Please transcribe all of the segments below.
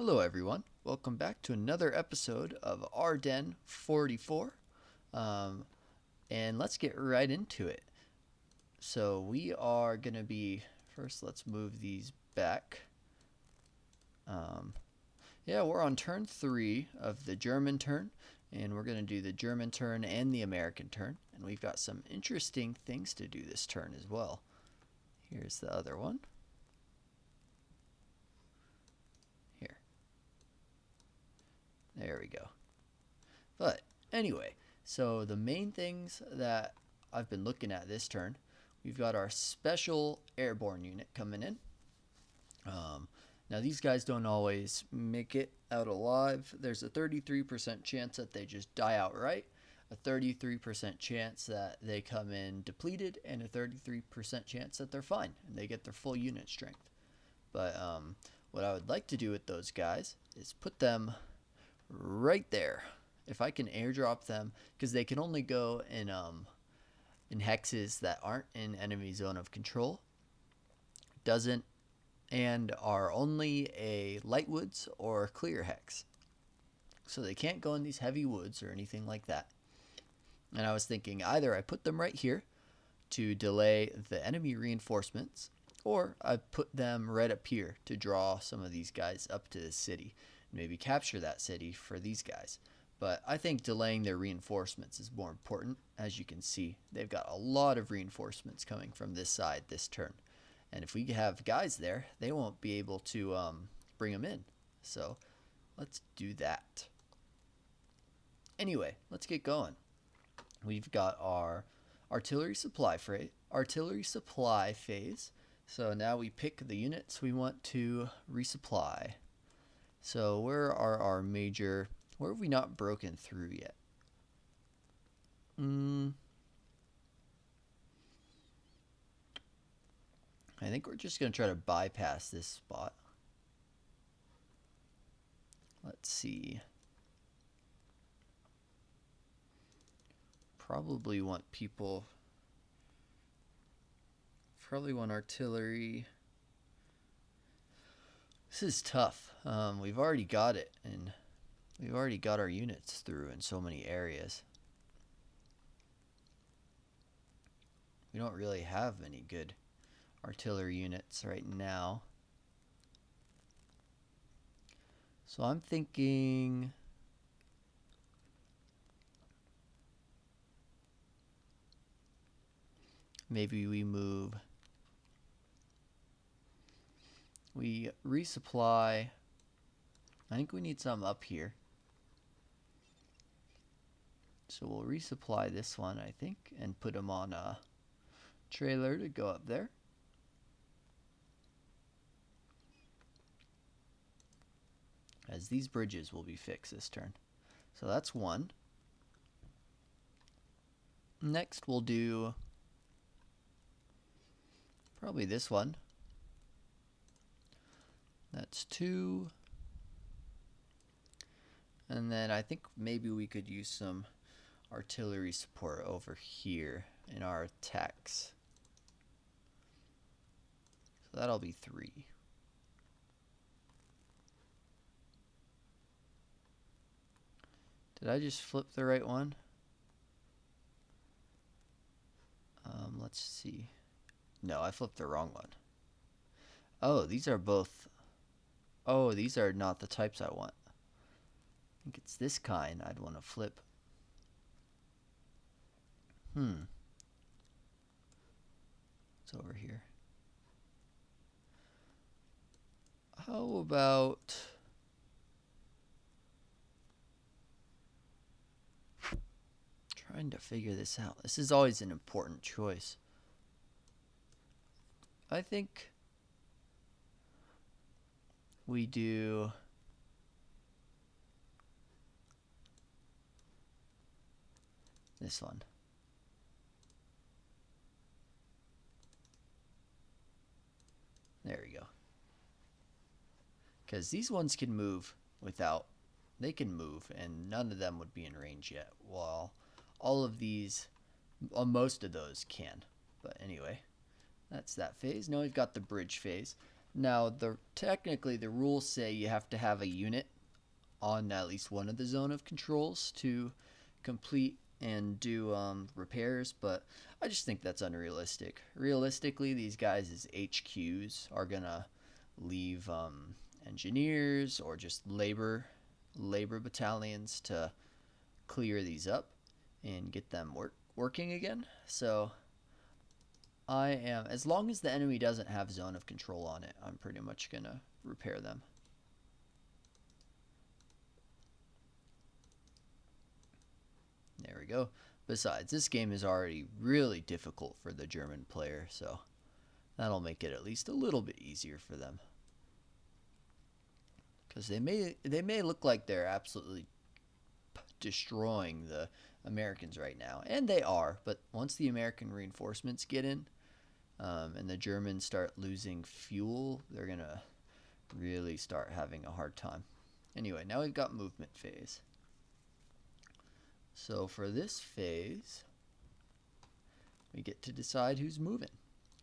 Hello everyone, welcome back to another episode of Ardennes 44, and let's get right into it. So we are going to be, first let's move these back. Yeah, we're on turn 3 of the German turn, and we're going to do the German turn and the American turn, and we've got some interesting things to do this turn as well. Here's the other one. There we go. But anyway, so the main things that I've been looking at this turn, we've got our special airborne unit coming in. Now these guys don't always make it out alive. There's a 33% chance that they just die outright, a 33% chance that they come in depleted, and a 33% chance that they're fine and they get their full unit strength. But what I would like to do with those guys is put them right there. If I can airdrop them, because they can only go in hexes that aren't in enemy zone of control, doesn't and are only a light woods or clear hex. So they can't go in these heavy woods or anything like that. And I was thinking either I put them right here to delay the enemy reinforcements, or I put them right up here to draw some of these guys up to the city. Maybe capture that city for these guys. But I think delaying their reinforcements is more important. As you can see, they've got a lot of reinforcements coming from this side this turn. And if we have guys there, they won't be able to bring them in. So let's do that. Anyway, let's get going. We've got our artillery supply phase. So now we pick the units we want to resupply. So where are our major... Where have we not broken through yet? I think we're just going to try to bypass this spot. Let's see. Probably want artillery. This is tough. We've already got it, and we've already got our units through in so many areas. We don't really have many good artillery units right now. So I'm thinking maybe we resupply. I think we need some up here. So we'll resupply this one, I think, and put them on a trailer to go up there. As these bridges will be fixed this turn. So that's one. Next we'll do probably this one. That's two. And then I think maybe we could use some artillery support over here in our attacks. So that'll be three. Did I just flip the right one? Let's see. No, I flipped the wrong one. Oh, these are both. Oh, these are not the types I want. I think it's this kind I'd want to flip. It's over here. How about... Trying to figure this out. This is always an important choice. I think we do this one. There we go. Because these ones can move without... They can move, and none of them would be in range yet. While all of these, well, most of those can. But anyway, that's that phase. Now we've got the bridge phase. Now, technically the rules say you have to have a unit on at least one of the zone of controls to complete and do repairs, but I just think that's unrealistic. Realistically, these guys' HQs are gonna leave engineers or just labor battalions to clear these up and get them working again. So as long as the enemy doesn't have zone of control on it, I'm pretty much gonna repair them. There we go. Besides, this game is already really difficult for the German player, so that'll make it at least a little bit easier for them. Because they may look like they're absolutely destroying the Americans right now, and they are. But once the American reinforcements get in, and the Germans start losing fuel, they're gonna really start having a hard time. Anyway, now we've got movement phase. So for this phase, we get to decide who's moving.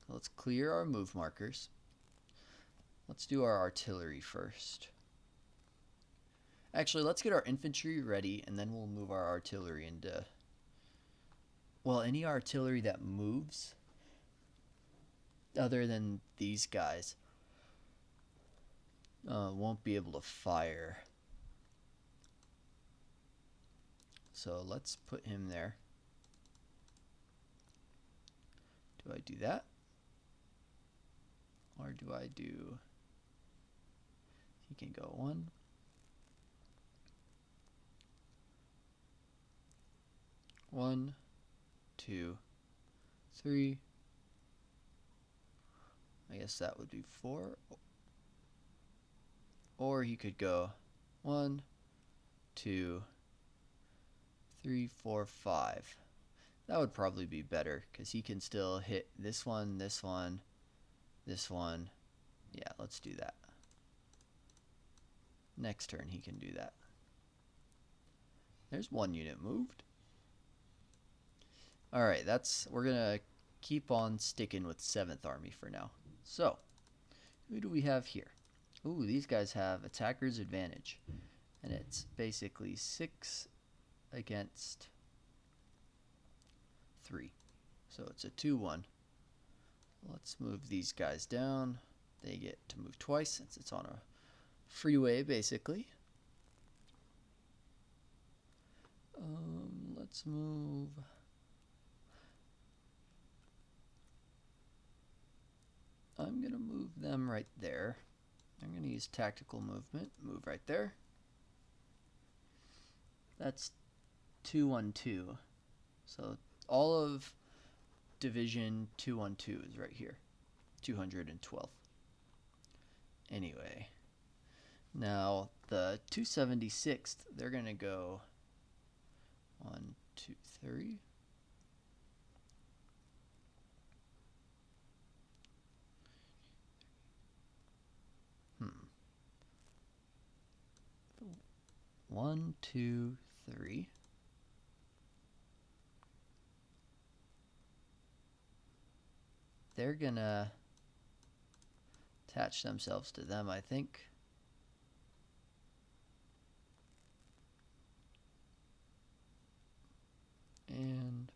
Let's clear our move markers. Let's do our artillery first. Actually, let's get our infantry ready, and then we'll move our artillery into... Well, any artillery that moves, other than these guys, won't be able to fire. So let's put him there. Do I do that? Or do I do... He can go 1. 1, 2, 3. I guess that would be 4. Or he could go 1, 2, 3, 4, 5. That would probably be better because he can still hit this one, this one, this one. Yeah, let's do that. Next turn he can do that. There's one unit moved. Alright, we're gonna keep on sticking with 7th Army for now. So, who do we have here? Ooh, these guys have attacker's advantage. And it's basically 6 against 3. So it's a 2-1. Let's move these guys down. They get to move twice since it's on a freeway, basically. Let's move... I'm going to move them right there. I'm going to use tactical movement. Move right there. That's 212. So all of division 212 is right here. 212. Anyway. Now the 276th, they're going to go 1, 2, 3. One, 2, 3. They're gonna attach themselves to them, I think. And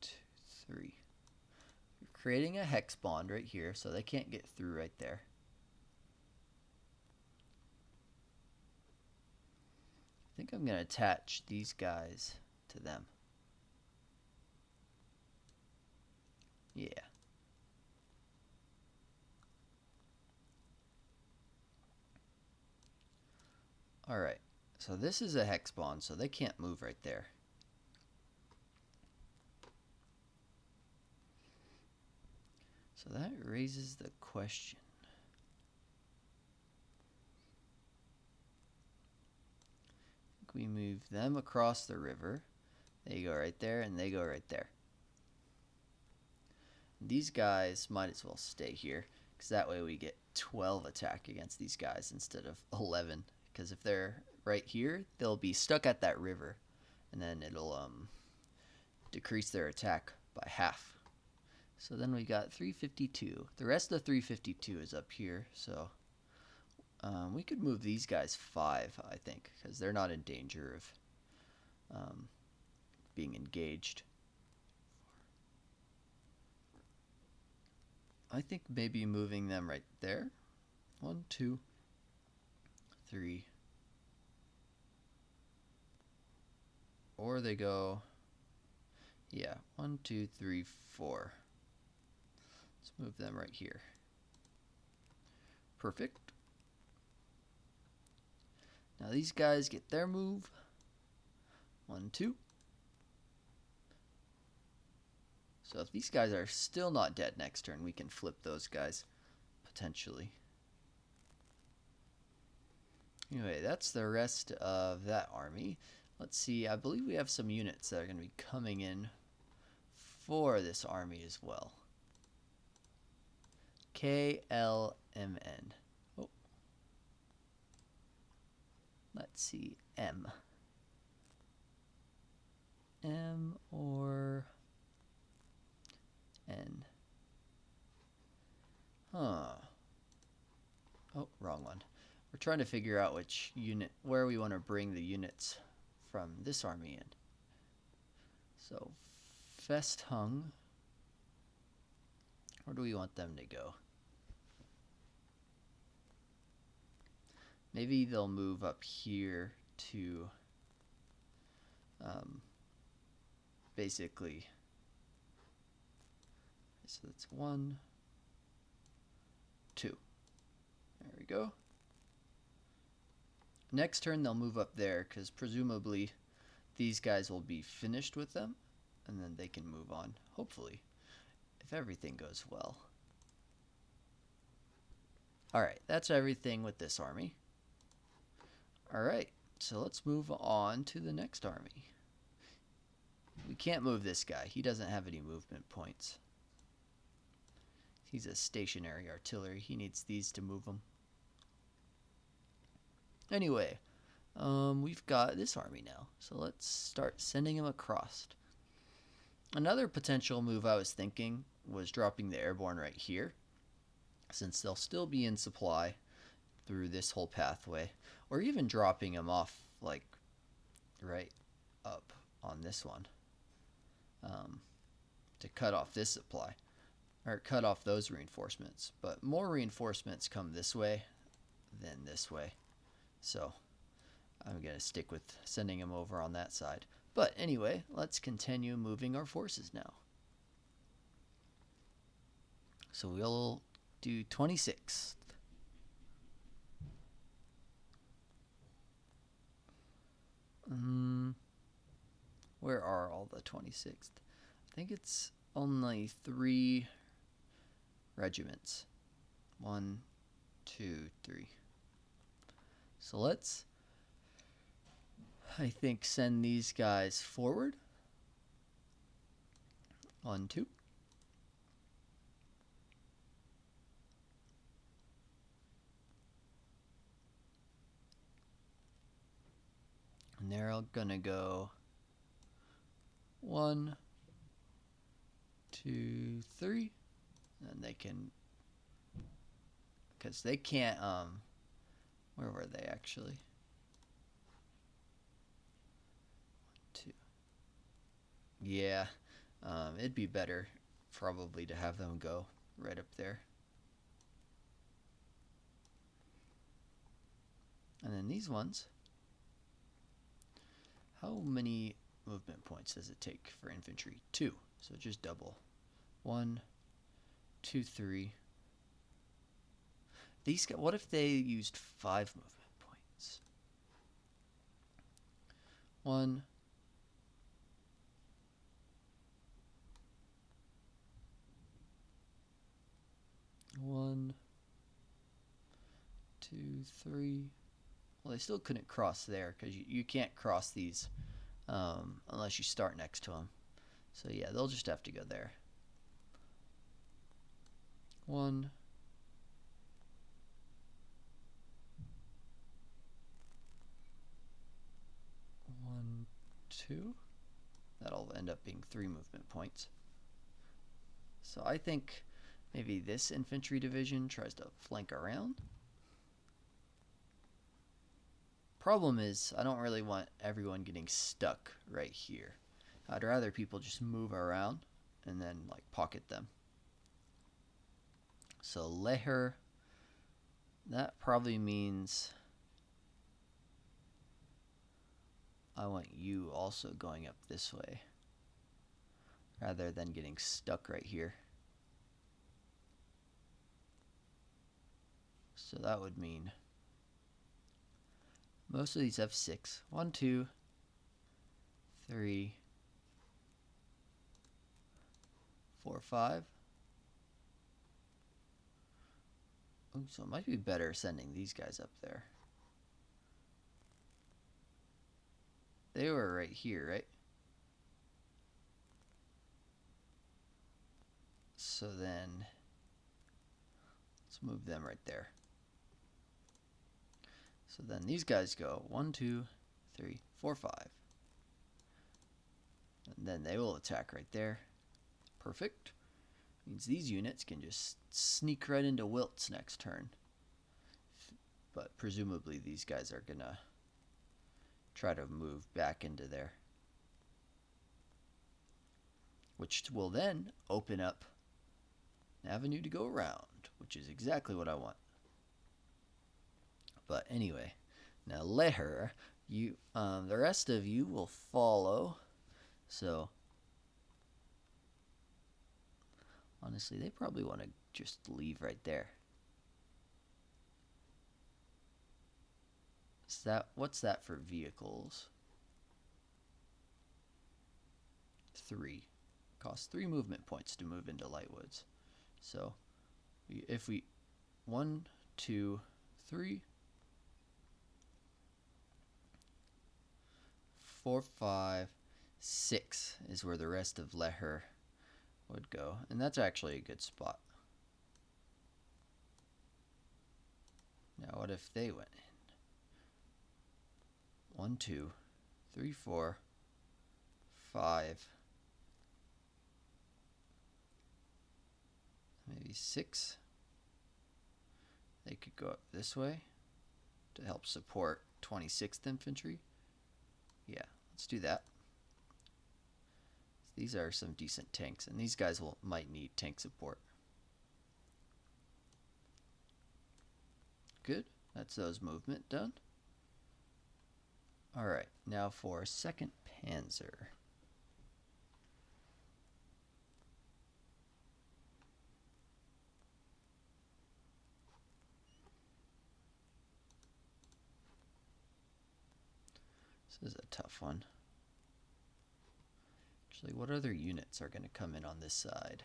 two, 3. You're creating a hex bond right here, so they can't get through right there. I think I'm gonna attach these guys to them. Yeah. Alright, so this is a hex bond, so they can't move right there. So that raises the question. I think we move them across the river. They go right there, and they go right there. These guys might as well stay here, because that way we get 12 attack against these guys instead of 11. Because if they're right here, they'll be stuck at that river, and then it'll decrease their attack by half. So then we got 352. The rest of the 352 is up here, so we could move these guys 5, I think, because they're not in danger of being engaged. I think maybe moving them right there. 1, 2, 3. Or they go, yeah, 1, 2, 3, 4. Let's move them right here. Perfect. Now these guys get their move. 1, 2. So if these guys are still not dead next turn, we can flip those guys, potentially. Anyway, that's the rest of that army. Let's see, I believe we have some units that are going to be coming in for this army as well. KLMN. Oh. Let's see, M. M or N. Huh. Oh, wrong one. We're trying to figure out which unit, where we want to bring the units from this army in. So, Festhung. Where do we want them to go? Maybe they'll move up here to basically. So that's 1, 2. There we go. Next turn they'll move up there because presumably these guys will be finished with them and then they can move on, hopefully, if everything goes well. Alright, that's everything with this army. Alright, so let's move on to the next army. We can't move this guy. He doesn't have any movement points. He's a stationary artillery. He needs these to move him. Anyway, we've got this army now, so let's start sending him across. Another potential move I was thinking was dropping the airborne right here, since they'll still be in supply through this whole pathway, or even dropping them off like right up on this one to cut off this supply, or cut off those reinforcements. But more reinforcements come this way than this way. So I'm going to stick with sending them over on that side. But anyway, let's continue moving our forces now. So we'll do 26th. Where are all the 26th? I think it's only 3 regiments. 1, 2, 3. So let's, I think, send these guys forward. 1, 2. And they're all gonna go 1, 2, 3. And they can, because they can't, where were they actually? 1, 2. Yeah, it'd be better probably to have them go right up there. And then these ones, how many movement points does it take for infantry? 2, so just double. 1, 2, 3. These guys, what if they used 5 movement points? 1, 1, 2, 3. Well, they still couldn't cross there because you can't cross these unless you start next to them. So yeah, they'll just have to go there. 1, 1, 2. That'll end up being 3 movement points. So I think maybe this infantry division tries to flank around. Problem is, I don't really want everyone getting stuck right here. I'd rather people just move around and then like pocket them. So Leher, that probably means I want you also going up this way rather than getting stuck right here. So that would mean most of these have 6. 1, 2, 3, 4, 5. Ooh, so it might be better sending these guys up there. They were right here, right? So then let's move them right there. So then these guys go 1, 2, 3, 4, 5. And then they will attack right there. Perfect. Means these units can just sneak right into Wilt's next turn. But presumably these guys are gonna try to move back into there, which will then open up an avenue to go around, which is exactly what I want. But anyway, now Leher, you, the rest of you will follow. So honestly, they probably want to just leave right there. Is that, what's that for vehicles? 3. Costs 3 movement points to move into Lightwoods. So if we 1, 2, 3, 4, 5, 6 is where the rest of Leher would go, and that's actually a good spot. Now what if they went in? 1, 2, 3, 4, 5, maybe 6. They could go up this way to help support 26th Infantry. Yeah, let's do that. These are some decent tanks, and these guys might need tank support. Good, that's those movement done. Alright, now for 2nd Panzer. This is a tough one. Actually, what other units are going to come in on this side?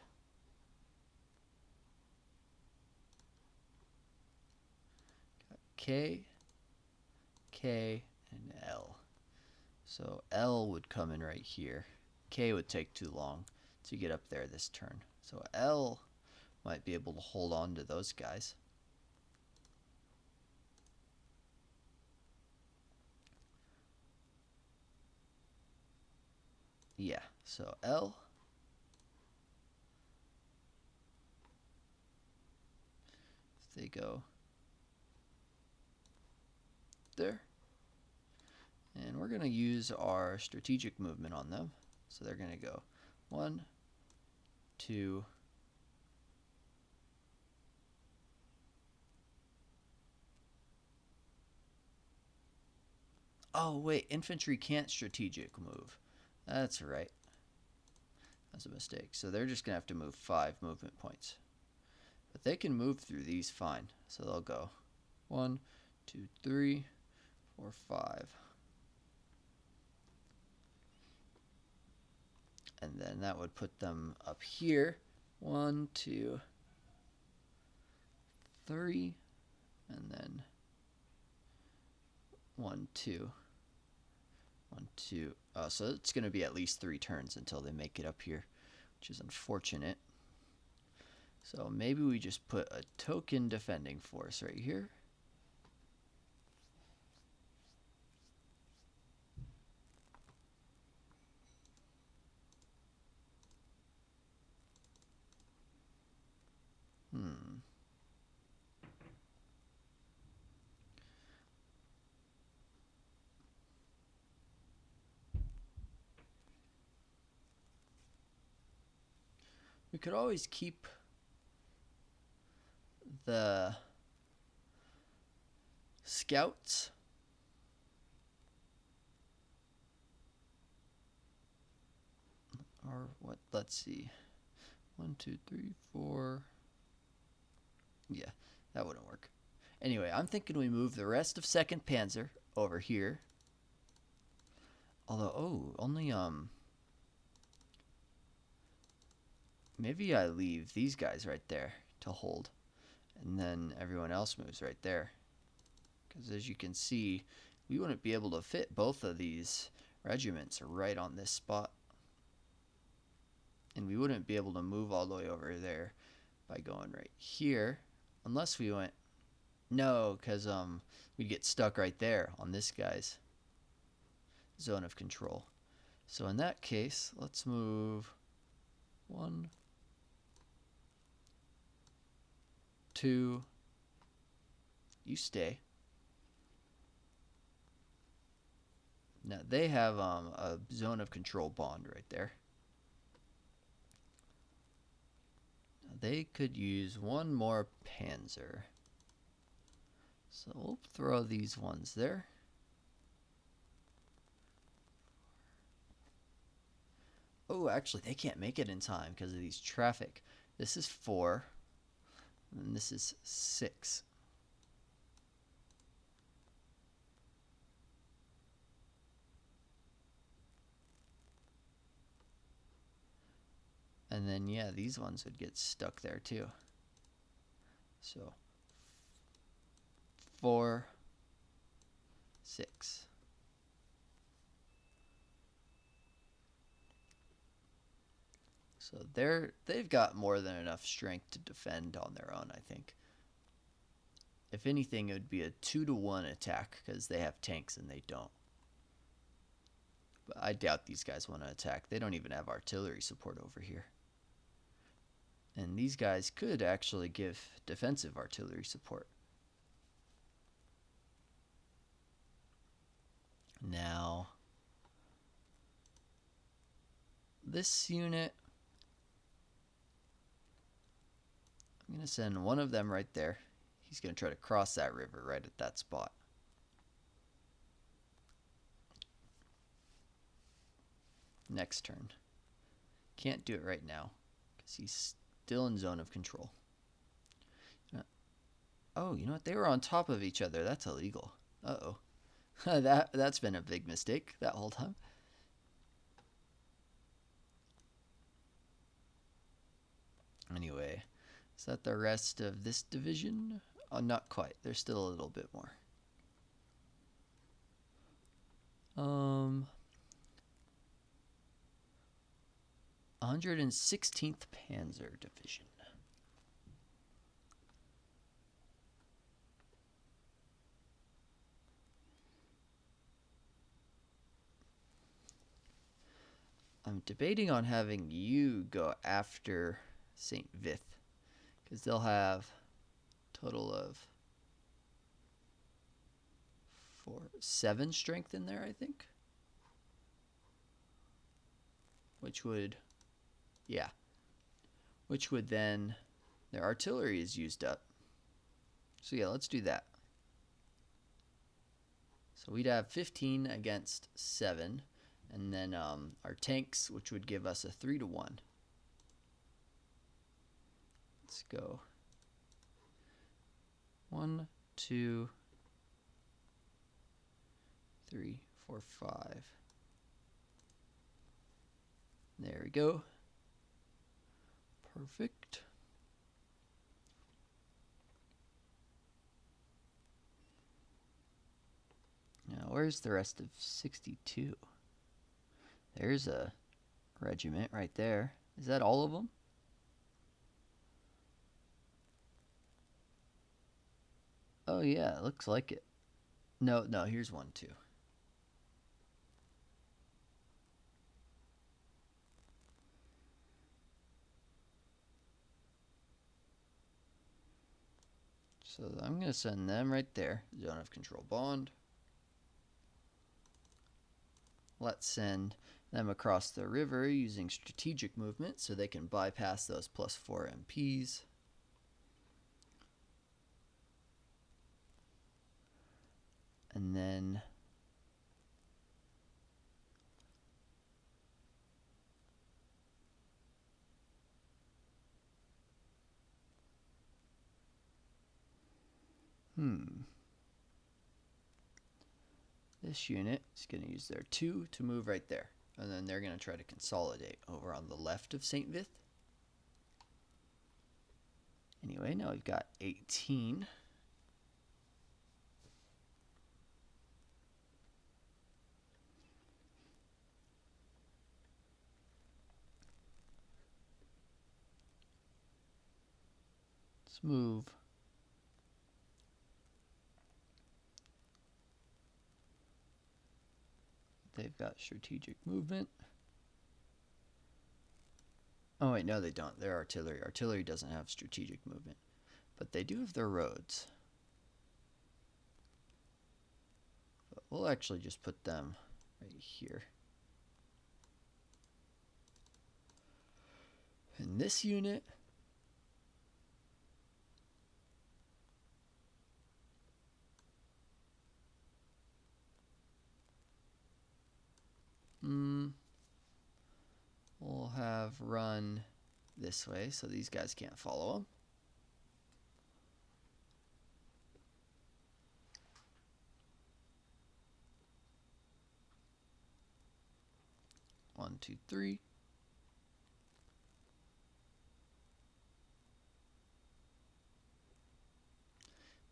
Got K, K, and L. So L would come in right here. K would take too long to get up there this turn. So L might be able to hold on to those guys. Yeah, so L. They go there. And we're going to use our strategic movement on them. So they're going to go 1, 2, oh wait, infantry can't strategic move. That's right. That's a mistake. So they're just going to have to move 5 movement points. But they can move through these fine. So they'll go 1, 2, 3, 4, 5. And then that would put them up here. 1, 2, 3. And then 1, 2. 1, 2. Oh, so it's going to be at least 3 turns until they make it up here, which is unfortunate. So maybe we just put a token defending force right here. could always keep the scouts. Or what? Let's see. 1, 2, 3, 4. Yeah, that wouldn't work. Anyway, I'm thinking we move the rest of 2nd Panzer over here. Although, oh, only, maybe I leave these guys right there to hold. And then everyone else moves right there. Because as you can see, we wouldn't be able to fit both of these regiments right on this spot. And we wouldn't be able to move all the way over there by going right here. Unless we went... No, because we'd get stuck right there on this guy's zone of control. So in that case, let's move 1, 2, you stay. Now they have a zone of control bond right there. Now they could use one more panzer. So we'll throw these ones there. Oh, actually, they can't make it in time because of these traffic. This is 4, and this is 6. And then, yeah, these ones would get stuck there too. So 4, 6. So they've got more than enough strength to defend on their own, I think. If anything, it would be a 2-to-1 attack because they have tanks and they don't. But I doubt these guys want to attack. They don't even have artillery support over here. And these guys could actually give defensive artillery support. Now, this unit, I'm going to send one of them right there. He's going to try to cross that river right at that spot. Next turn. Can't do it right now because he's still in zone of control. Oh, you know what? They were on top of each other. That's illegal. Uh-oh. That's been a big mistake that whole time. Anyway, is that the rest of this division? Oh, not quite. There's still a little bit more. 116th Panzer Division. I'm debating on having you go after St. Vith, because they'll have a total of 7 strength in there, I think. Which would, yeah. Which would then, their artillery is used up. So yeah, let's do that. So we'd have 15 against 7. And then our tanks, which would give us a 3-to-1. Let's go 1, 2, 3, 4, 5. There we go. Perfect. Now, where's the rest of 62? There's a regiment right there. Is that all of them? Oh yeah, it looks like it. No, here's 1 too. So I'm going to send them right there. Zone of control bond. Let's send them across the river using strategic movement so they can bypass those +4 MPs. And then this unit is going to use their 2 to move right there. And then they're going to try to consolidate over on the left of St. Vith. Anyway, now we've got 18. Let's move. They've got strategic movement. Oh wait, no they don't. They're artillery. Artillery doesn't have strategic movement. But they do have their roads. But we'll actually just put them right here. And this unit we'll have run this way so these guys can't follow them. One, two, three.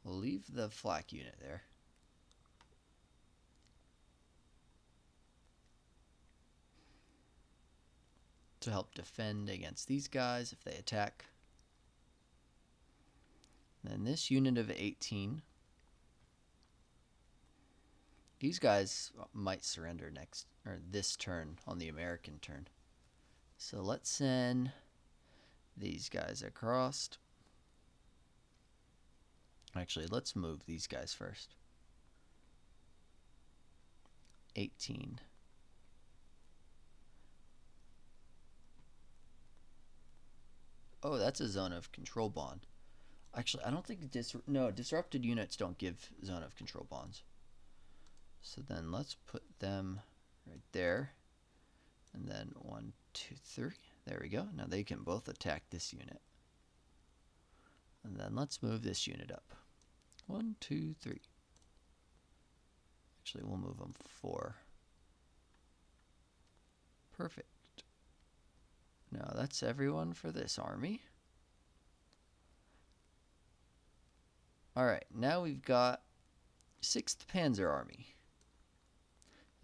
We'll leave the flak unit there. To help defend against these guys if they attack. Then this unit of 18. These guys might surrender next, or this turn on the American turn. So let's send these guys across. Actually, let's move these guys first. 18. Oh, that's a zone of control bond. Actually, I don't think disrupted units don't give zone of control bonds. So then let's put them right there. And then 1, 2, 3. There we go. Now they can both attack this unit. And then let's move this unit up. 1, 2, 3. Actually, we'll move them 4. Perfect. Now that's everyone for this army. Alright, now we've got 6th Panzer Army.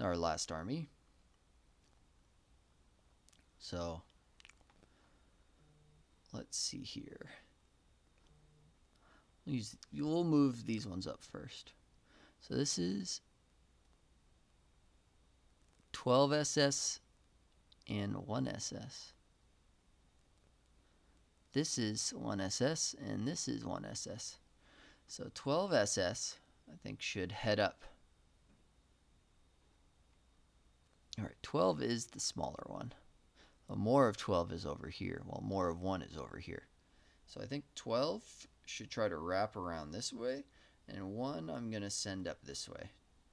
Our last army. So, let's see here. We'll move these ones up first. So this is 12 SS and 1 SS. This is 1 SS and this is 1 SS. So 12 SS, I think, should head up. Alright, 12 is the smaller one. More of 12 is over here, while more of 1 is over here. So I think 12 should try to wrap around this way, and 1 I'm going to send up this way,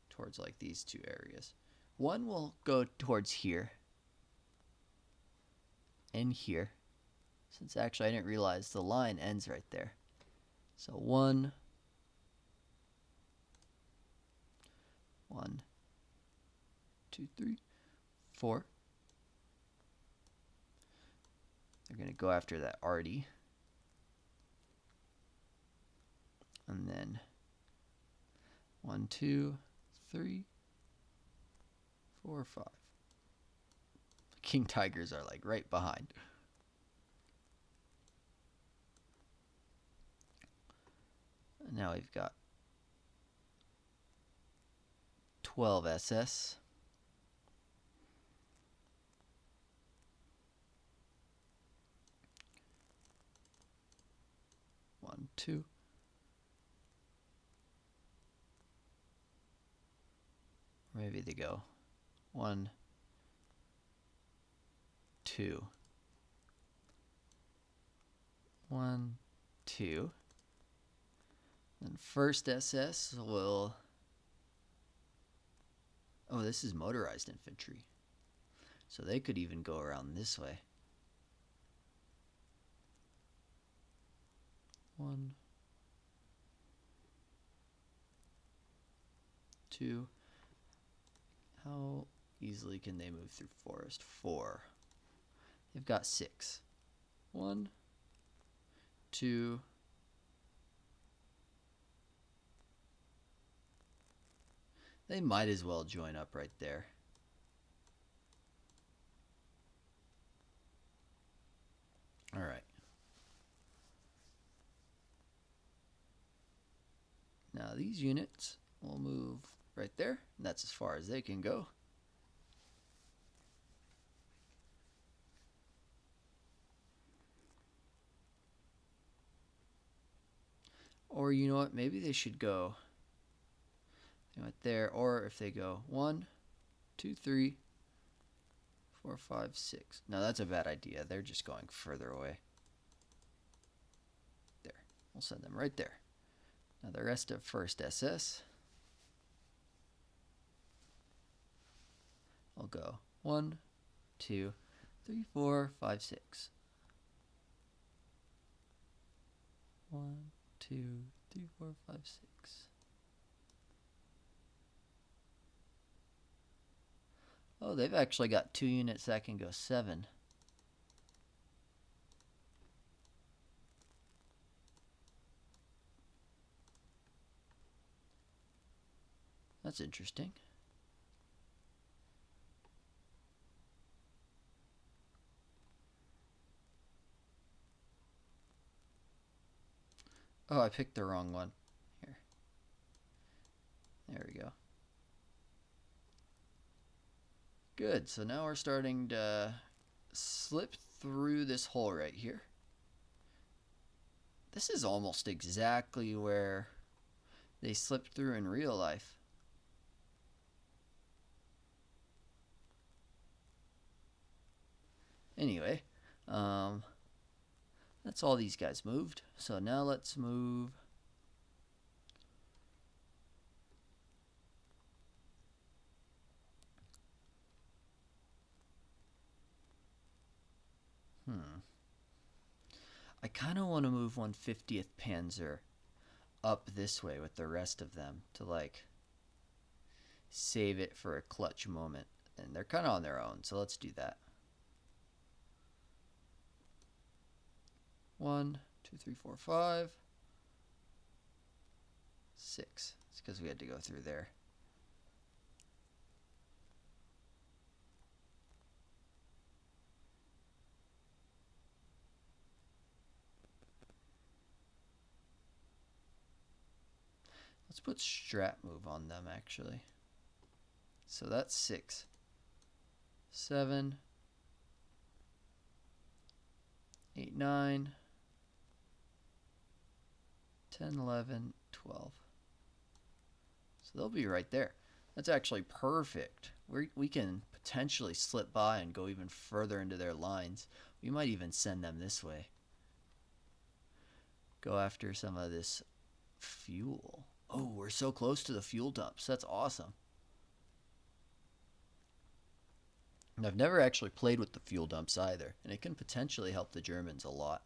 towards like these 2 areas. 1 will go towards here, and here. Since actually I didn't realize the line ends right there. So 1, 1, 2, 3, 4. They're going to go after that Artie. And then 1, 2, 3, 4, 5. King Tigers are like right behind. And now we've got 12 SS. One, 2. Maybe they go 1, 2. 1, 2. Then first SS will... Oh, this is motorized infantry. So they could even go around this way. 1, 2. How easily can they move through forest? 4. They've got 6. 1, 2. They might as well join up right there. All right. Now these units will move right there. And that's as far as they can go. Or you know what? Maybe they should go right there. Or if they go 1, 2, 3, 4, 5, 6. No, that's a bad idea. They're just going further away. There. We'll send them right there. Now the rest of 1st SS. I'll go 1, 2, 3, 4, 5, 6. 1, 2, 3, 4, 5, 6. Oh, they've actually got 2 units that can go 7. That's interesting. Oh, I picked the wrong one. Here. There we go. Good, so now we're starting to slip through this hole right here. This is almost exactly where they slipped through in real life. Anyway, that's all these guys moved. So now let's move... I kind of want to move 150th Panzer up this way with the rest of them to like save it for a clutch moment. And they're kind of on their own, so let's do that. 1, 2, 3, 4, 5, 6. It's because we had to go through there. Let's put strat move on them actually. So that's 6, 7, 8, 9, 10, 11, 12. So they'll be right there. That's actually perfect. We can potentially slip by and go even further into their lines. We might even send them this way. Go after some of this fuel. Oh, we're so close to the fuel dumps. That's awesome. And I've never actually played with the fuel dumps either, and it can potentially help the Germans a lot.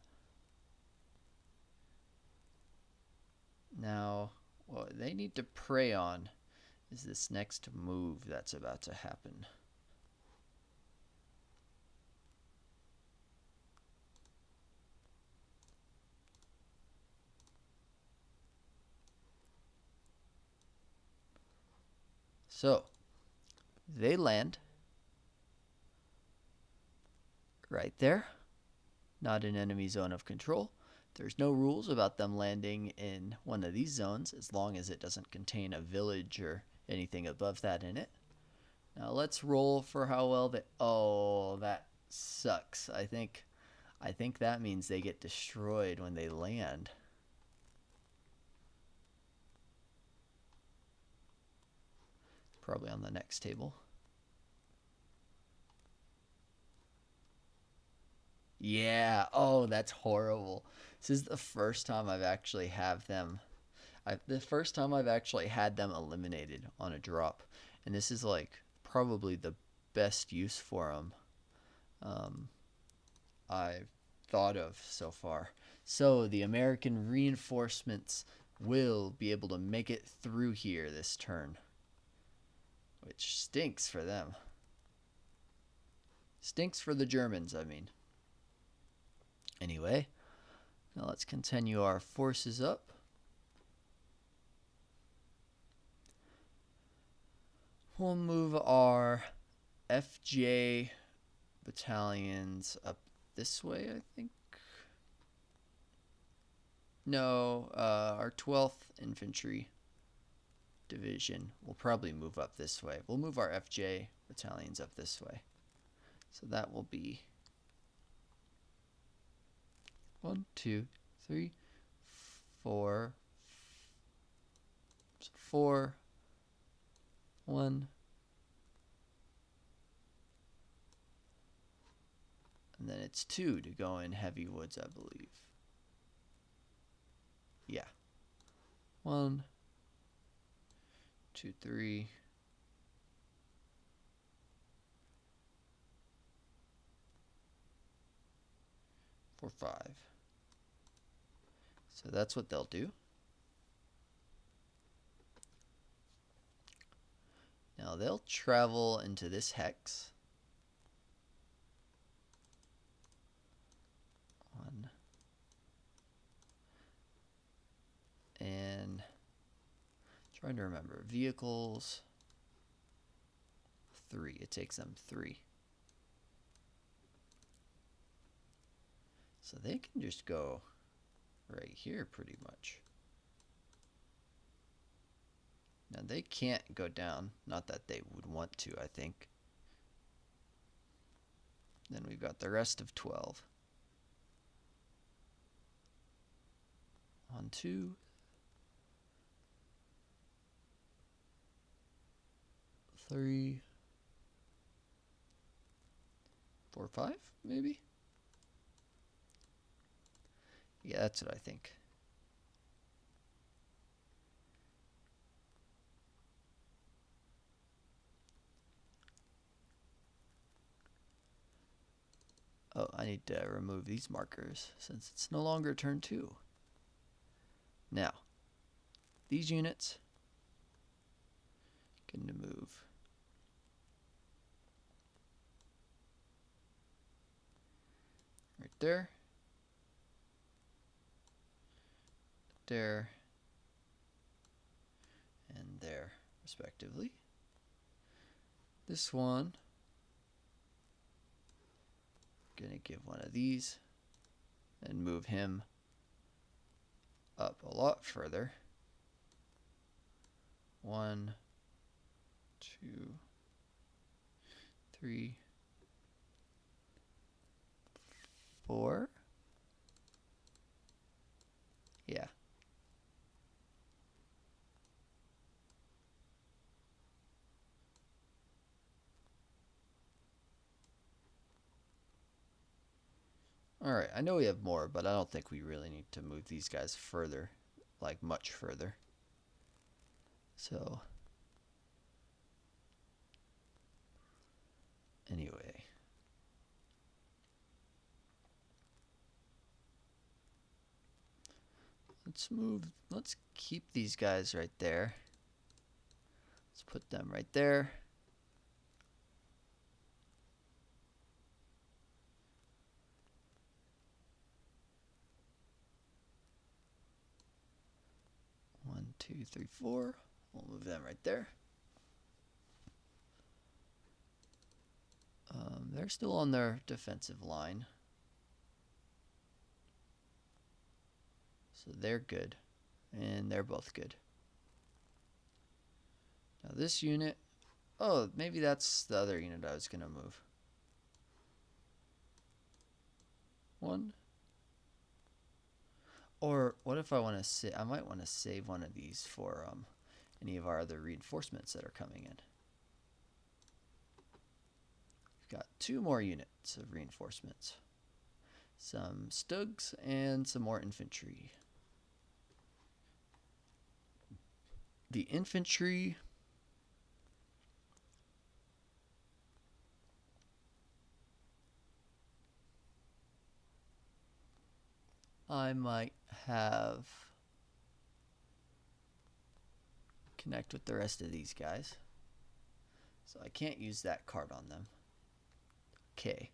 Now, what they need to prey on is this next move that's about to happen. So, they land right there, not in enemy zone of control. There's no rules about them landing in one of these zones as long as it doesn't contain a village or anything above that in it. Now let's roll for how well they... Oh, that sucks. I think that means they get destroyed when they land. Probably on the next table. Yeah. Oh, that's horrible. This is the first time I've actually have them. The first time I've actually had them eliminated on a drop, and this is like probably the best use for them um, I've thought of so far. So the American reinforcements will be able to make it through here this turn, which stinks for them. Stinks for the Germans, I mean. Anyway, now let's continue our forces up. We'll move our FJ battalions up this way, I think. No, our 12th Infantry Division will probably move up this way. We'll move our FJ battalions up this way. So that will be 1, 2, 3, 4, 4, 1, and then it's 2 to go in heavy woods, I believe. Yeah. 1, 2, 3. 4, 5. So that's what they'll do. Now they'll travel into this hex. 1. And trying to remember. Vehicles. 3. It takes them 3. So they can just go right here pretty much. Now they can't go down. Not that they would want to, I think. Then we've got the rest of 12. 1, 2. 3. 4, 5, maybe? Yeah, that's what I think. Oh, I need to remove these markers since it's no longer turn 2. Now, these units going to move right there, there, and there, respectively. This one, going to give one of these and move him up a lot further. 1, 2, 3, 4. Yeah. Alright, I know we have more, but I don't think we really need to move these guys further, like much further. So, anyway. Let's keep these guys right there. Let's put them right there. One, 2, 3, 4. We'll move them right there. They're still on their defensive line. So they're good. And they're both good. Now this unit... Oh, maybe that's the other unit I was going to move. 1. Or what if I want to I might want to save one of these for any of our other reinforcements that are coming in. We've got 2 more units of reinforcements. some stugs, and some more infantry. The infantry I might have connect with the rest of these guys. So I can't use that card on them. Okay.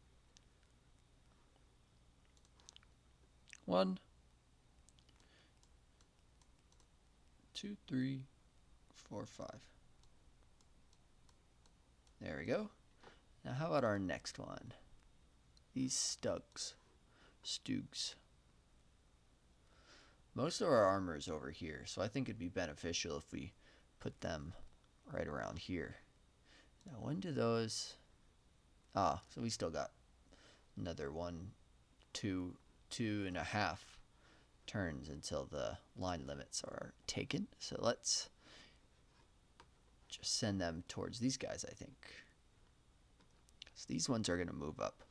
1, 2, 3, 4, 5. There we go. Now how about our next one? These Stugs. Most of our armor is over here, so I think it'd be beneficial if we put them right around here. Now when do those... so we still got another 1, 2, 2.5 turns until the line limits are taken. So let's just send them towards these guys, I think. So these ones are going to move up.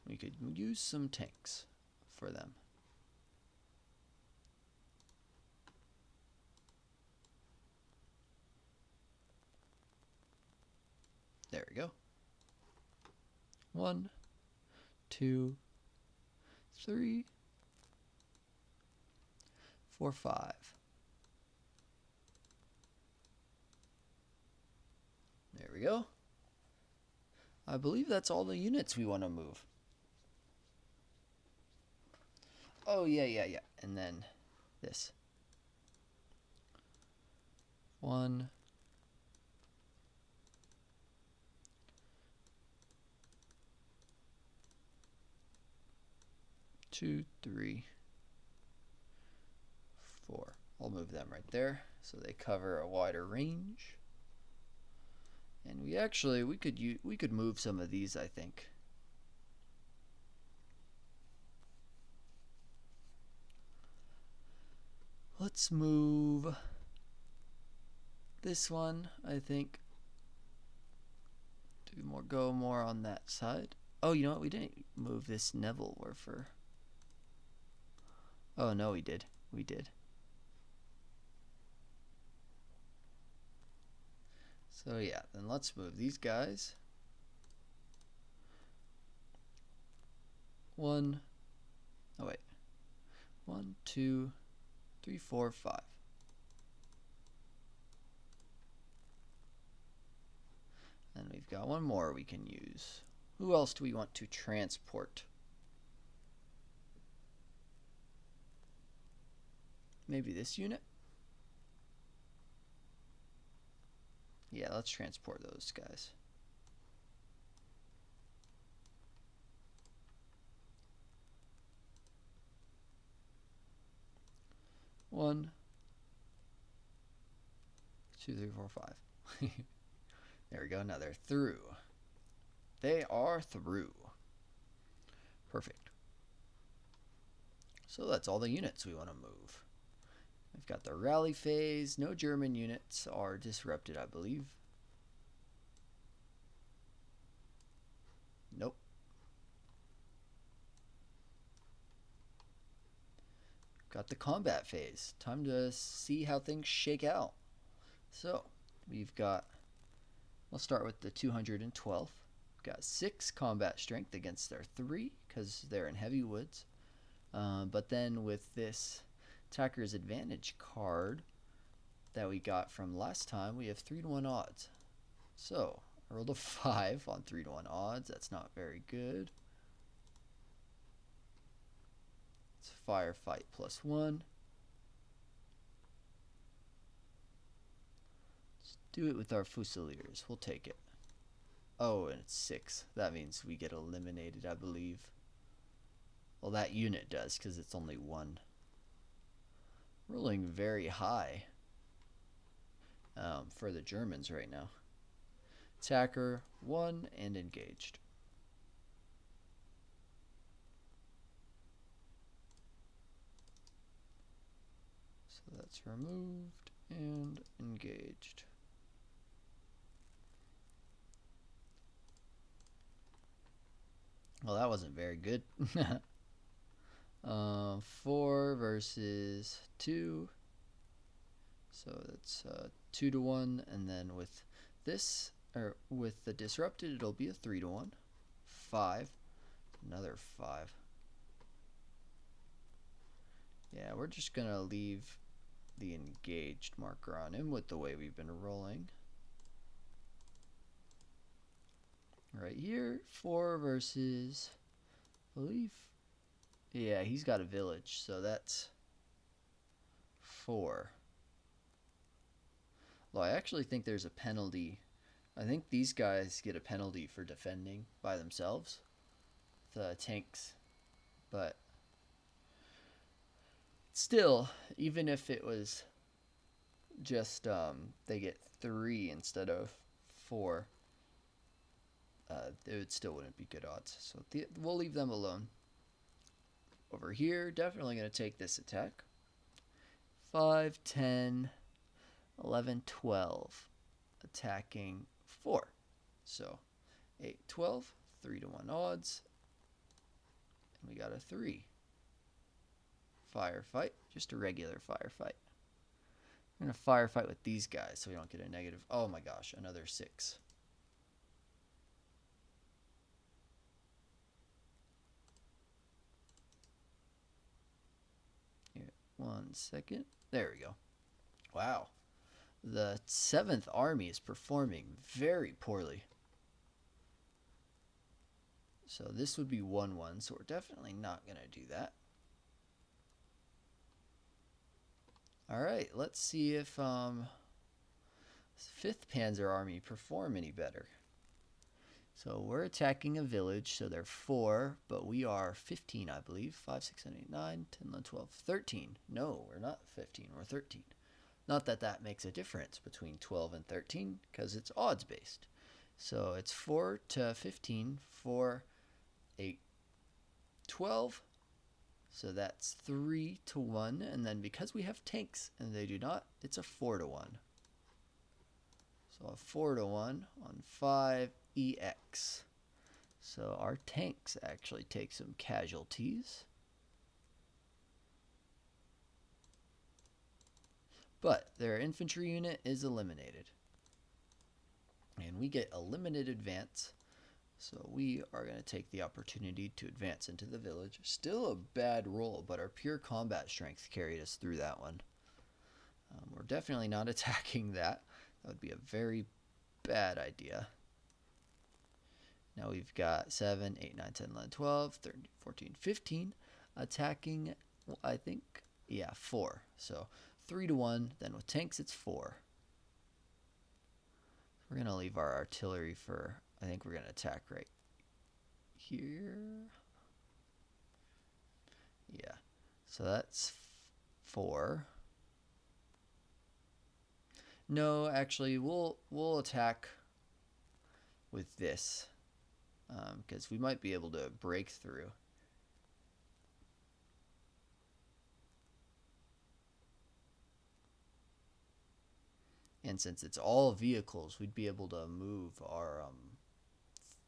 We could use some tanks for them. There we go. 1, 2, 3, 4, 5. There we go. I believe that's all the units we want to move. Oh, yeah. And then this. 1, 2, 3, 4. I'll move them right there so they cover a wider range. And we could move some of these, I think. Let's move this one, I think. Go more on that side. Oh, you know what? We didn't move this Neville Warfer. Oh, no, we did. We did. So, yeah, then let's move these guys. 1, 2, 3, 4, 5. And we've got one more we can use. Who else do we want to transport? Maybe this unit? Yeah, let's transport those guys. One, 2, 3, 4, 5. There we go. Now they're through. They are through. Perfect. So that's all the units we want to move. We've got the rally phase. No German units are disrupted, I believe. Nope. Got the combat phase. Time to see how things shake out. So, we've got, we'll start with the 212th. We've got 6 combat strength against their 3, because they're in heavy woods. But then with this attacker's advantage card that we got from last time, we have 3-to-1 odds. So, I rolled a 5 on 3-to-1 odds. That's not very good. It's firefight +1. Let's do it with our Fusiliers. We'll take it. Oh, and it's 6. That means we get eliminated, I believe. Well, that unit does, because it's only 1. Rolling very high for the Germans right now. Attacker 1 and engaged. So that's removed and engaged. Well, that wasn't very good. 4 versus 2. So that's 2 to 1. And then with this, or with the disrupted, it'll be a 3 to 1. 5. Another 5. Yeah, we're just going to leave the engaged marker on him with the way we've been rolling. Right here, 4 versus, I believe, yeah, he's got a village, so that's 4. Well, I actually think there's a penalty. I think these guys get a penalty for defending by themselves, the tanks, but still, even if it was just they get 3 instead of 4, it still wouldn't be good odds. So we'll leave them alone. Over here, definitely going to take this attack. 5, 10, 11, 12. Attacking 4. So 8, 12, 3 to 1 odds. And we got a 3. Firefight, just a regular firefight. We're going to firefight with these guys so we don't get a negative. Oh my gosh, another 6. Here, 1 second. There we go. Wow. The 7th Army is performing very poorly. So this would be 1-1, so we're definitely not going to do that. Alright, let's see if 5th Panzer Army perform any better. So we're attacking a village, so they're 4, but we are 15, I believe. 5, 6, 7, 8, 9, 10, 11, 12, 13. No, we're not 15, we're 13. Not that that makes a difference between 12 and 13, because it's odds based. So it's 4 to 15, 4, 8, 12. So that's 3 to 1. And then because we have tanks and they do not, it's a 4 to 1. So a 4 to 1 on 5 EX. So our tanks actually take some casualties. But their infantry unit is eliminated. And we get a limited advance. So we are going to take the opportunity to advance into the village. Still a bad roll, but our pure combat strength carried us through that one. We're definitely not attacking that. That would be a very bad idea. Now we've got 7, 8, 9, 10, 11, 12, 13, 14, 15. Attacking, I think, yeah, 4. So 3 to 1. Then with tanks, it's 4. We're going to leave our artillery for, I think we're going to attack right here. Yeah. So that's 4. No, actually, we'll attack with this. Because we might be able to break through. And since it's all vehicles, we'd be able to move our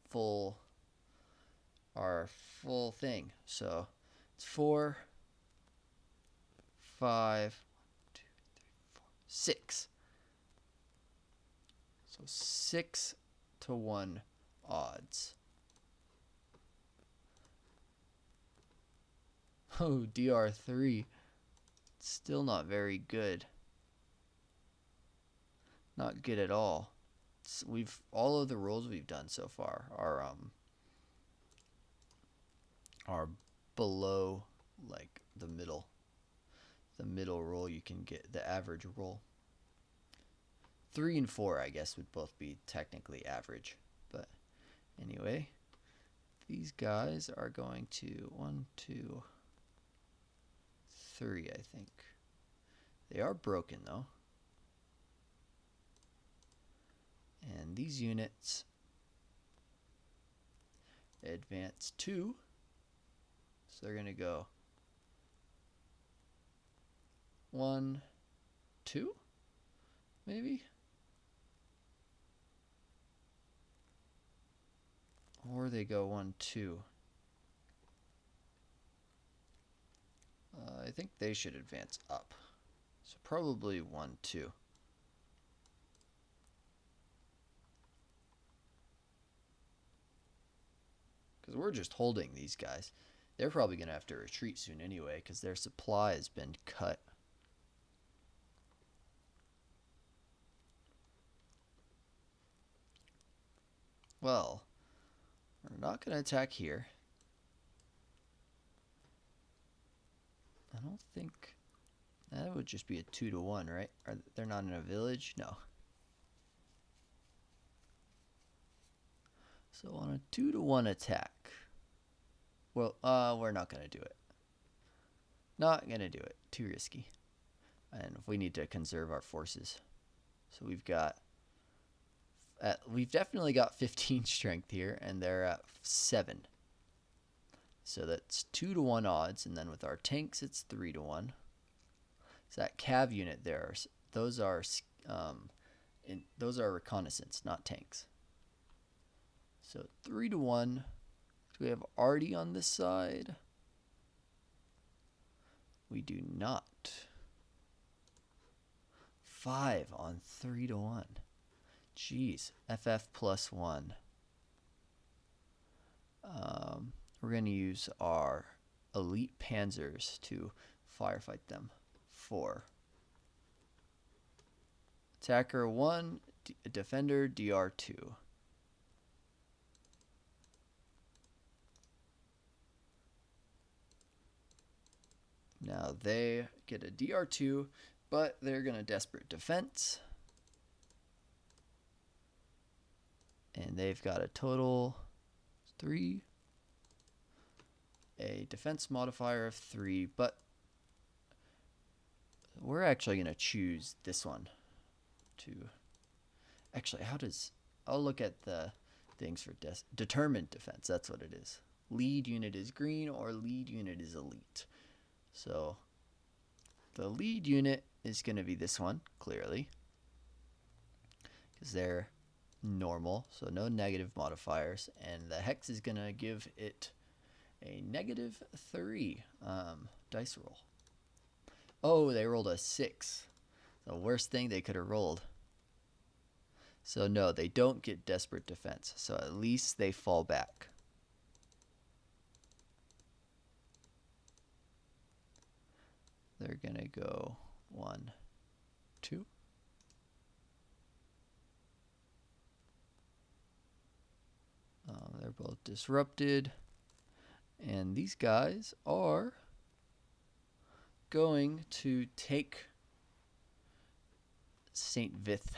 full thing. So it's 4, 5, 2, 3, 4, 6. So 6 to 1 odds. Oh, DR3. Still not very good. Not good at all. All of the rolls we've done so far are below like the middle roll you can get, the average roll. 3 and 4 I guess would both be technically average, but anyway, these guys are going to 1, 2, 3, I think. They are broken though. And these units advance 2. So they're going to go 1, 2, maybe? Or they go 1, 2. I think they should advance up. So probably 1, 2. Because we're just holding these guys. They're probably going to have to retreat soon anyway, because their supply has been cut. Well, we're not going to attack here. I don't think... That would just be a 2 to 1, right? They're not in a village? No. So on a 2 to 1 attack... Well, we're not going to do it. Not going to do it. Too risky. And we need to conserve our forces. So we've got... we've definitely got 15 strength here, and they're at 7. So that's 2 to 1 odds, and then with our tanks, it's 3 to 1. So that cav unit there, those are reconnaissance, not tanks. So 3 to 1. Do we have Artie on this side? We do not. 5 on 3 to 1. Jeez, FF plus 1. We're going to use our elite panzers to firefight them. 4. Attacker 1, defender DR2. Now they get a DR2, but they're going to desperate defense. And they've got a total 3. A defense modifier of 3, but we're actually going to choose this one to... Actually, I'll look at the things for determined defense. That's what it is. Lead unit is green or lead unit is elite. So the lead unit is going to be this one, clearly, because they're normal, so no negative modifiers, and the hex is going to give it a -3 dice roll. Oh, they rolled a 6. The worst thing they could have rolled. So no, they don't get desperate defense, so at least they fall back. They're going to go 1, 2. They're both disrupted. And these guys are going to take St. Vith.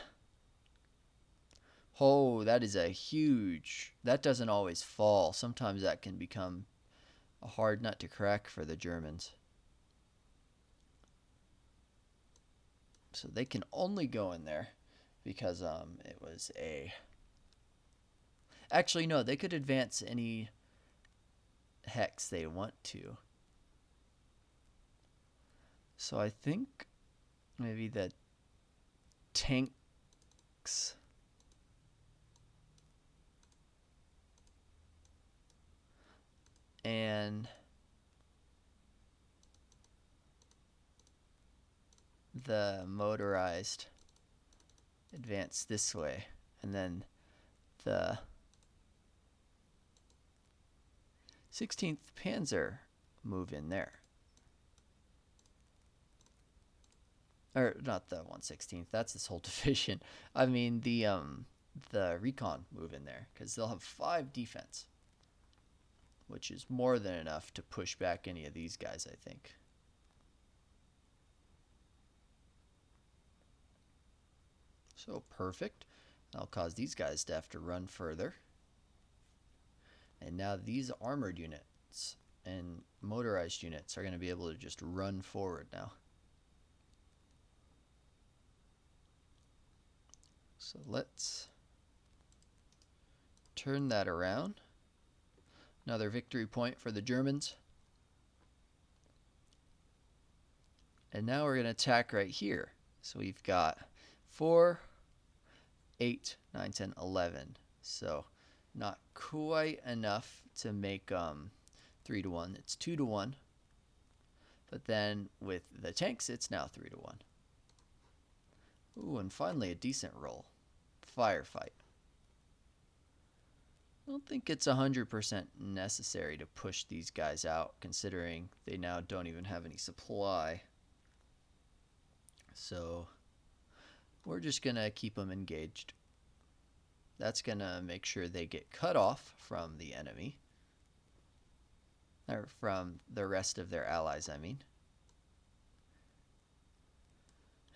Oh, that is a huge... That doesn't always fall. Sometimes that can become a hard nut to crack for the Germans. So they can only go in there because it was a... Actually, no, they could advance any hex they want to. So I think maybe the tanks and the motorized advance this way, and then the 16th Panzer move in there. Or not the 1/16th, that's this whole division. I mean the recon move in there, because they'll have 5 defense, which is more than enough to push back any of these guys, I think. So perfect. I'll cause these guys to have to run further. And now these armored units and motorized units are going to be able to just run forward now. So let's turn that around. Another victory point for the Germans. And now we're going to attack right here. So we've got 4, 8, 9, 10, 11. So not quite enough to make 3 to 1. It's 2 to 1. But then with the tanks, it's now 3-1. Ooh, and finally a decent roll. Firefight. I don't think it's 100% necessary to push these guys out, considering they now don't even have any supply. So we're just going to keep them engaged. That's going to make sure they get cut off from the enemy. Or from the rest of their allies, I mean.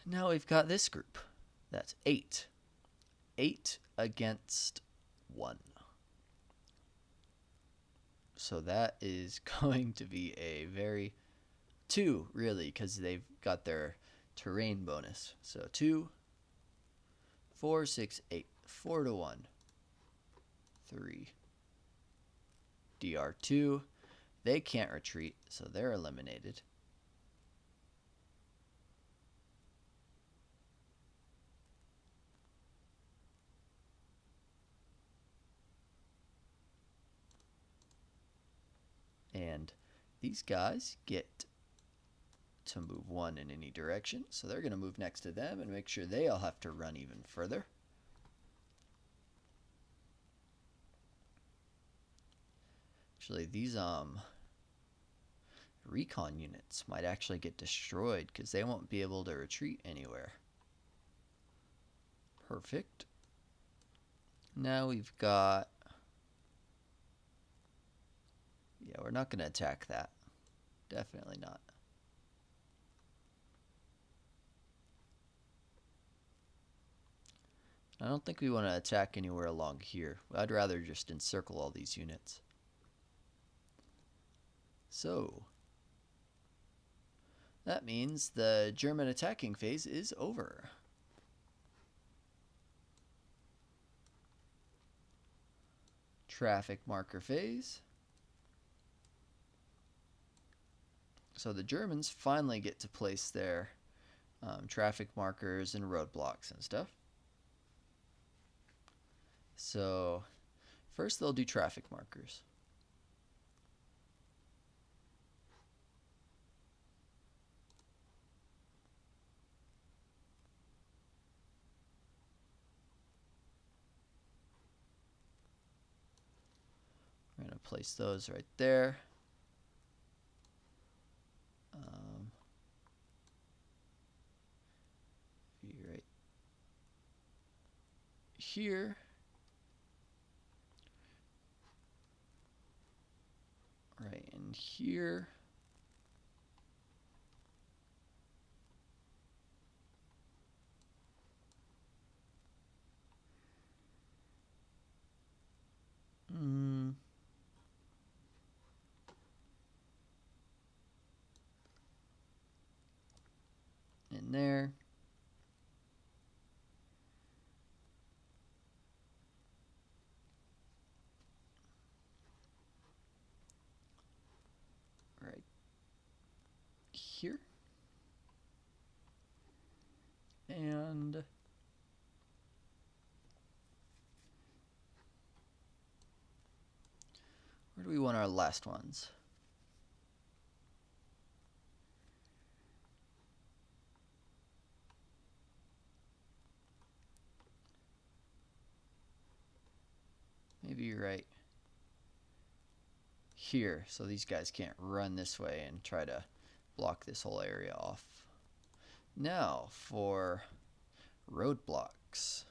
Now we've got this group. That's 8. 8 against 1. So that is going to be a very... 2, really, because they've got their terrain bonus. So 2, 4, 6, 8. 4-1. 3. DR2. They can't retreat, so they're eliminated. And these guys get to move 1 in any direction, so they're going to move next to them and make sure they all have to run even further. Actually, these recon units might actually get destroyed because they won't be able to retreat anywhere. Perfect. Now we've got... Yeah, we're not going to attack that. Definitely not. I don't think we want to attack anywhere along here. I'd rather just encircle all these units. So, that means the German attacking phase is over. Traffic marker phase. So the Germans finally get to place their traffic markers and roadblocks and stuff. So first they'll do traffic markers. We're going to place those right there. Right here. Right in here. In there. Right here. And where do we want our last ones? Maybe right here, so these guys can't run this way and try to block this whole area off. Now for roadblocks.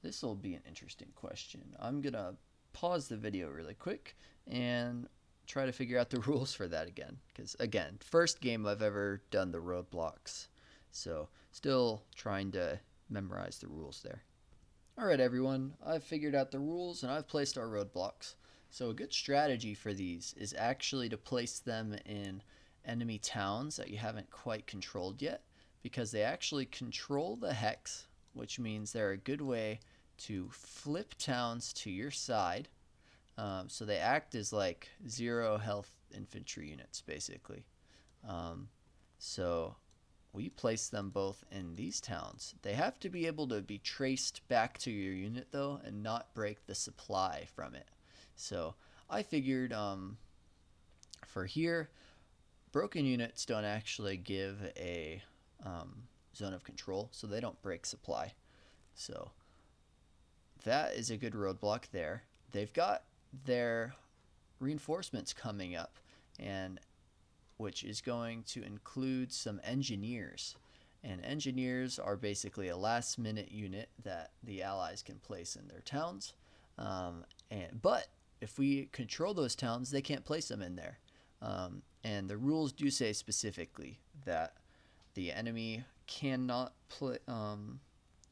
This will be an interesting question. I'm gonna pause the video really quick and try to figure out the rules for that again, because again, first game I've ever done the roadblocks, so still trying to memorize the rules there. Alright everyone, I've figured out the rules and I've placed our roadblocks. So a good strategy for these is actually to place them in enemy towns that you haven't quite controlled yet, because they actually control the hex, which means they're a good way to flip towns to your side. So they act as like 0 health infantry units basically. So we place them both in these towns. They have to be able to be traced back to your unit though and not break the supply from it. So I figured for here, broken units don't actually give a zone of control, so they don't break supply. So that is a good roadblock there. They've got their reinforcements coming up, and which is going to include some engineers. And engineers are basically a last minute unit that the Allies can place in their towns. But if we control those towns, they can't place them in there. And the rules do say specifically that the enemy cannot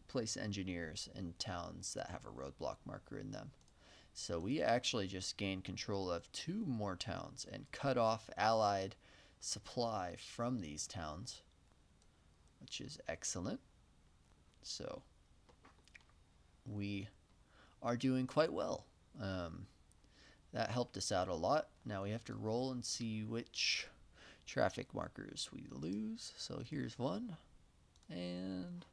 place engineers in towns that have a roadblock marker in them. So we actually just gained control of 2 more towns and cut off Allied supply from these towns, which is excellent. So we are doing quite well. That helped us out a lot. Now we have to roll and see which traffic markers we lose. So here's one, and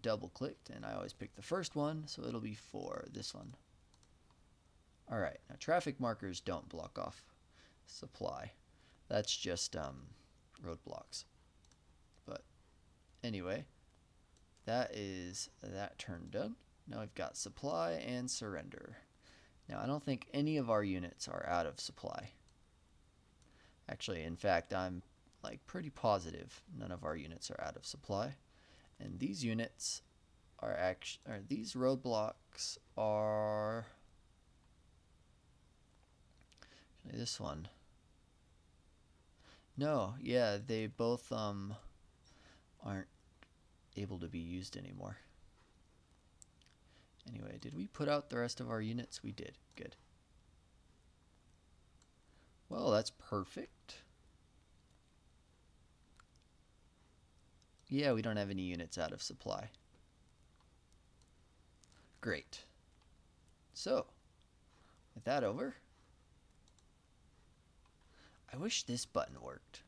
double clicked, and I always pick the first one, so it'll be for this one. All right, now traffic markers don't block off supply. That's just roadblocks. But anyway, that is that turn done. Now we've got supply and surrender. Now I don't think any of our units are out of supply. Actually, in fact, I'm like pretty positive none of our units are out of supply. And these units are these roadblocks are actually this one. No, yeah, they both aren't able to be used anymore. Anyway, did we put out the rest of our units? We did. Good. Well, that's perfect. Yeah, we don't have any units out of supply. Great. So, with that over, I wish this button worked.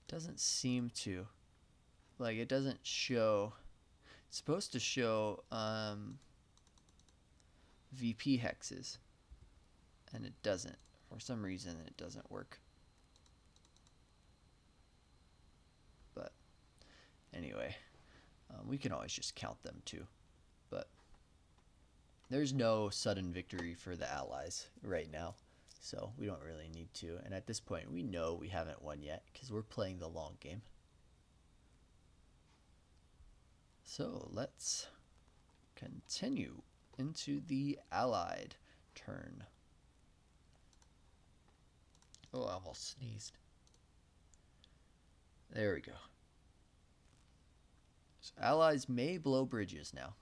It doesn't seem to. Like, it doesn't show. It's supposed to show VP hexes, and it doesn't. For some reason, it doesn't work. But anyway, we can always just count them too. But there's no sudden victory for the Allies right now, so we don't really need to. And at this point, we know we haven't won yet because we're playing the long game. So let's continue into the Allied turn. Oh, I almost sneezed. There we go. So Allies may blow bridges now.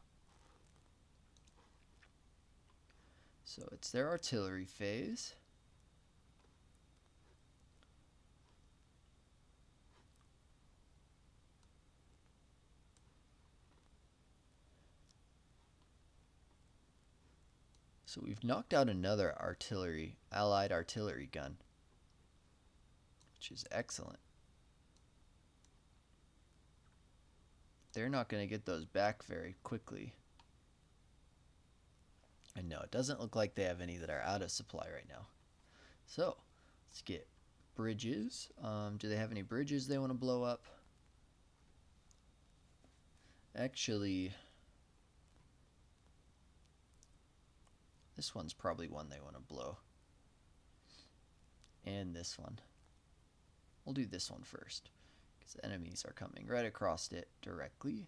So it's their artillery phase. So we've knocked out another Allied artillery gun, which is excellent. They're not going to get those back very quickly. And no, it doesn't look like they have any that are out of supply right now. So let's get bridges. Do they have any bridges they want to blow up? Actually, this one's probably one they want to blow. And this one. We'll do this one first, because enemies are coming right across it directly.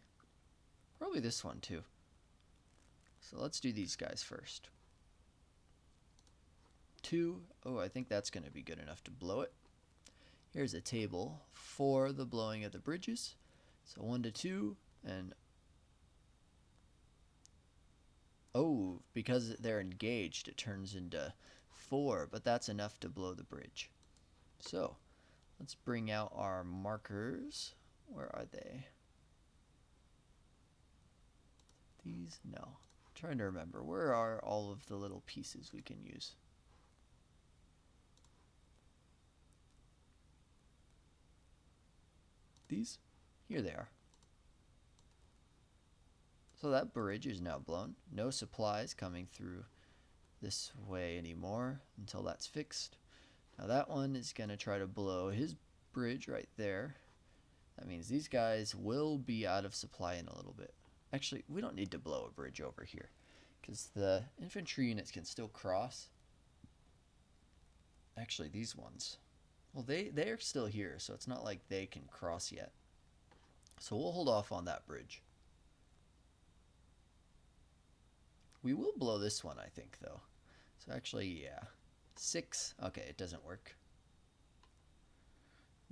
Probably this one too. So let's do these guys first. 2. Oh, I think that's going to be good enough to blow it. Here's a table for the blowing of the bridges. So 1 to 2, and oh, because they're engaged, it turns into 4, but that's enough to blow the bridge. So let's bring out our markers. Where are they? These? No. I'm trying to remember. Where are all of the little pieces we can use? These? Here they are. So that bridge is now blown. No supplies coming through this way anymore until that's fixed. Now that one is going to try to blow his bridge right there. That means these guys will be out of supply in a little bit. Actually, we don't need to blow a bridge over here because the infantry units can still cross. Actually, these ones, well, they are still here, so it's not like they can cross yet. So we'll hold off on that bridge. We will blow this one, I think, though. So actually, yeah. 6. Okay, it doesn't work.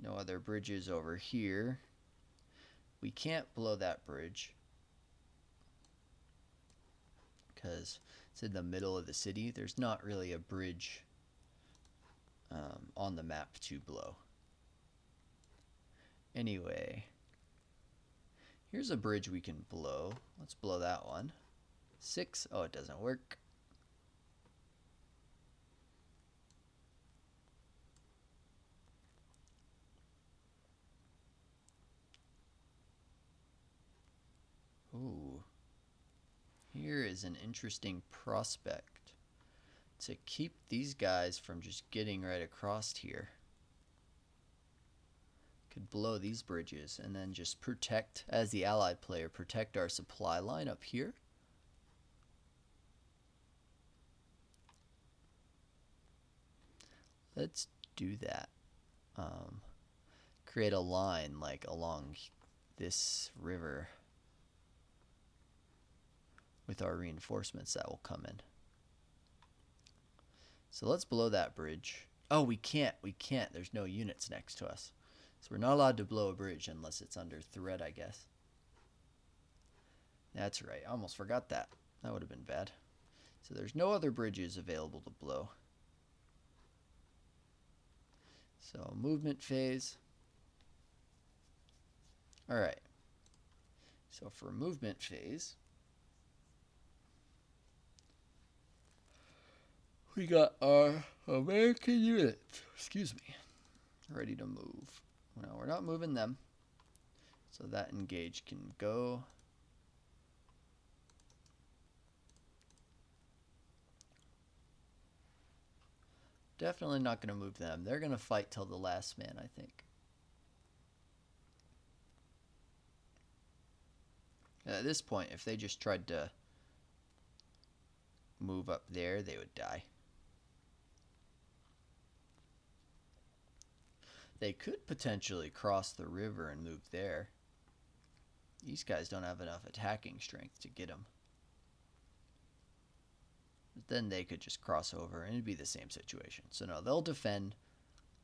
No other bridges over here. We can't blow that bridge because it's in the middle of the city. There's not really a bridge on the map to blow. Anyway, here's a bridge we can blow. Let's blow that one. 6. Oh, it doesn't work. Ooh. Here is an interesting prospect to keep these guys from just getting right across here. Could blow these bridges and then just protect, as the allied player, protect our supply line up here. Let's do that. Create a line like along this river with our reinforcements that will come in. So let's blow that bridge. Oh, we can't. There's no units next to us. So we're not allowed to blow a bridge unless it's under threat, I guess. That's right. I almost forgot that. That would have been bad. So there's no other bridges available to blow. So movement phase. All right. So for movement phase, we got our American units, excuse me, ready to move. No, we're not moving them. So that engage can go. Definitely not going to move them. They're going to fight till the last man, I think. At this point, if they just tried to move up there, they would die. They could potentially cross the river and move there. These guys don't have enough attacking strength to get them. But then they could just cross over and it'd be the same situation. So no, they'll defend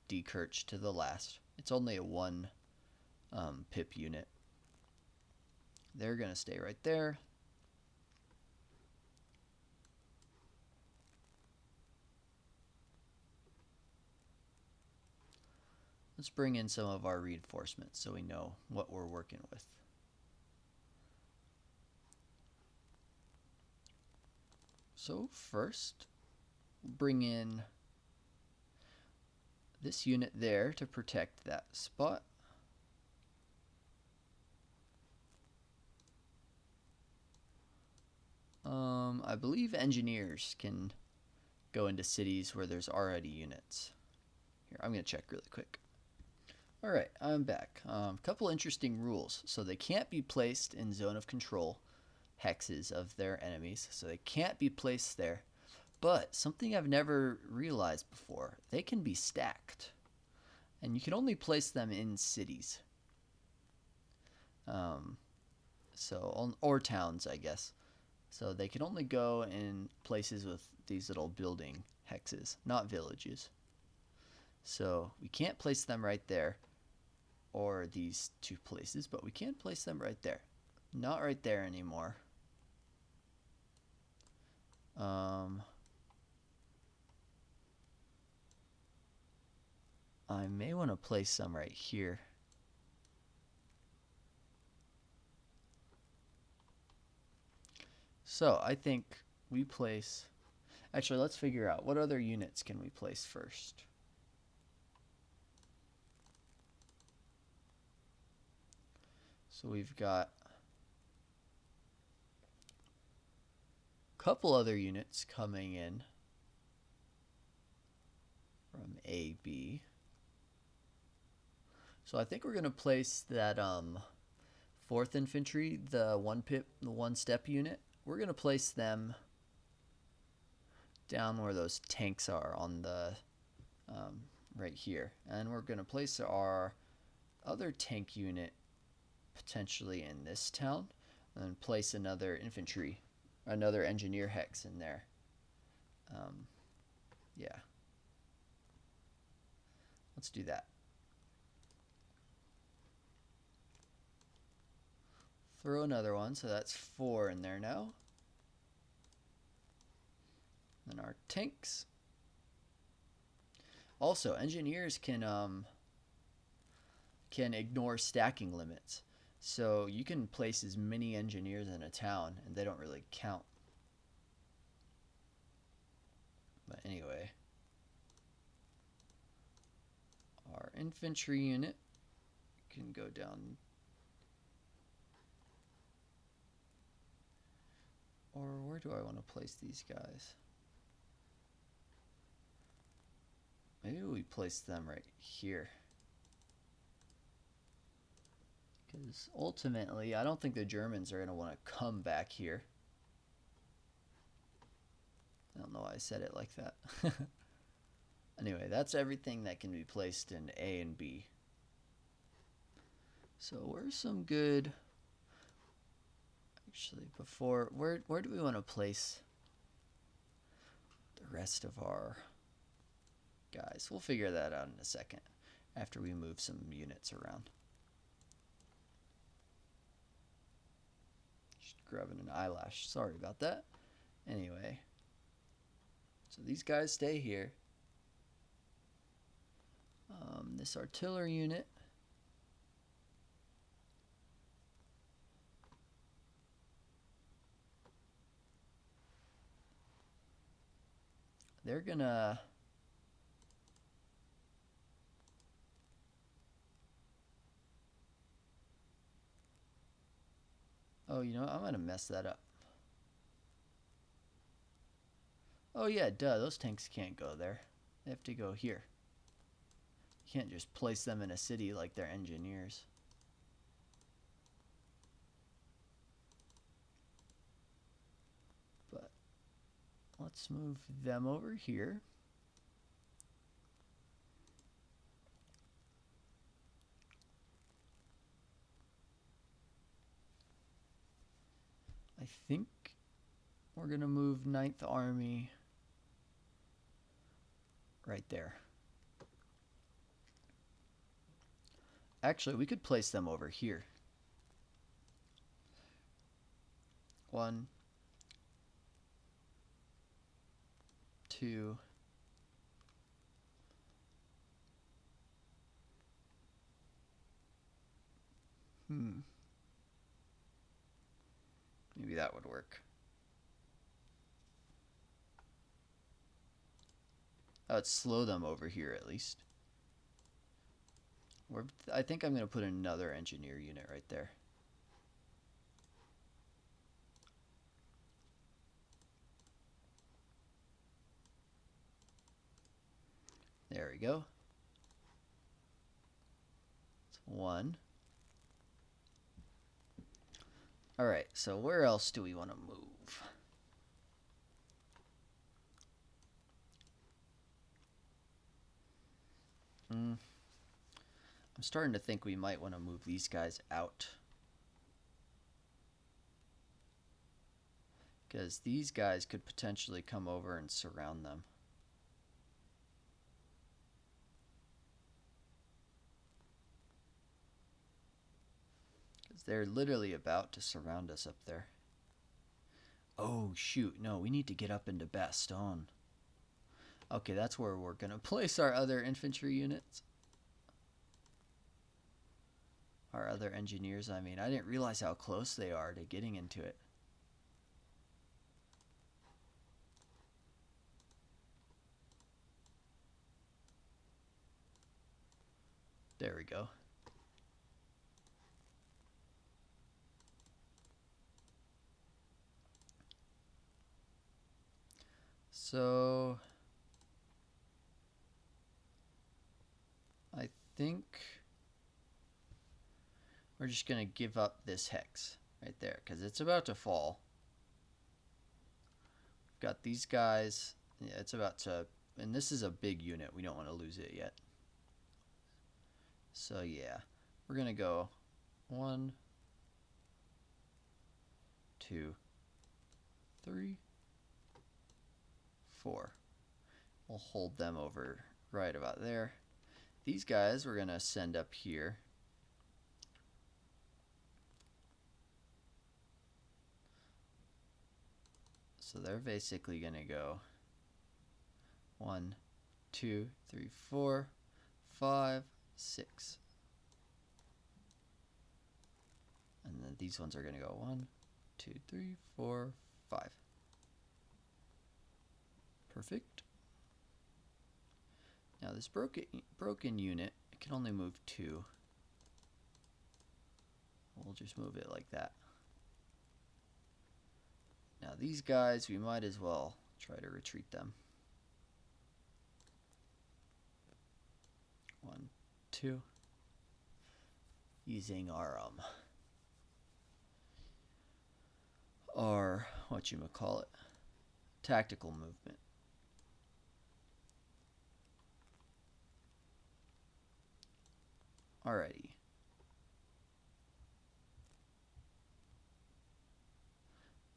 Dekirch to the last. It's only a 1 pip unit. They're going to stay right there. Let's bring in some of our reinforcements so we know what we're working with. So first, we'll bring in this unit there to protect that spot. I believe engineers can go into cities where there's already units. Here, I'm going to check really quick. Alright, I'm back. Couple interesting rules. So they can't be placed in zone of control hexes of their enemies. So they can't be placed there. But something I've never realized before, they can be stacked. And you can only place them in cities. Or towns, I guess. So they can only go in places with these little building hexes, not villages. So we can't place them right there or these 2 places, but we can place them right there. Not right there anymore. I may want to place some right here. So I think we place, actually let's figure out what other units can we place first. So we've got a couple other units coming in from AB. So I think we're going to place that 4th Infantry, the one step unit. We're going to place them down where those tanks are on the right here. And we're going to place our other tank unit potentially in this town, and then place another engineer hex in there. Yeah. Let's do that. Throw another one, so that's 4 in there now. Then our tanks. Also, engineers can ignore stacking limits. So you can place as many engineers in a town and they don't really count. But anyway, our infantry unit can go down. Or where do I want to place these guys? Maybe we place them right here. Because ultimately, I don't think the Germans are going to want to come back here. I don't know why I said it like that. Anyway, that's everything that can be placed in A and B. So where's some good... Actually, before... Where do we want to place the rest of our guys? We'll figure that out in a second after we move some units around. Just grabbing an eyelash. Sorry about that. Anyway... So these guys stay here. This artillery unit. They're gonna... Oh, you know what? I'm gonna mess that up. Oh yeah, duh, those tanks can't go there. They have to go here. You can't just place them in a city like they're engineers. But let's move them over here. I think we're gonna move 9th Army right there. Actually, we could place them over here. 1, 2, maybe that would work. Let's slow them over here at least. I think I'm going to put another engineer unit right there. There we go. That's 1. Alright, so where else do we want to move? I'm starting to think we might want to move these guys out. Because these guys could potentially come over and surround them. Because they're literally about to surround us up there. Oh shoot, no, we need to get up into Bastogne. Okay, that's where we're going to place our other infantry units. Our other engineers, I mean. I didn't realize how close they are to getting into it. There we go. So... think we're just going to give up this hex right there because it's about to fall. We've got these guys. Yeah, it's about to, and this is a big unit. We don't want to lose it yet. So yeah, we're going to go 1, 2, 3, 4. We'll hold them over right about there. These guys we're going to send up here. So they're basically going to go 1, 2, 3, 4, 5, 6. And then these ones are going to go 1, 2, 3, 4, 5. Perfect. Now this broken unit, it can only move 2. We'll just move it like that. Now these guys, we might as well try to retreat them. 1, 2. Using our whatchamacallit, tactical movement. Alrighty.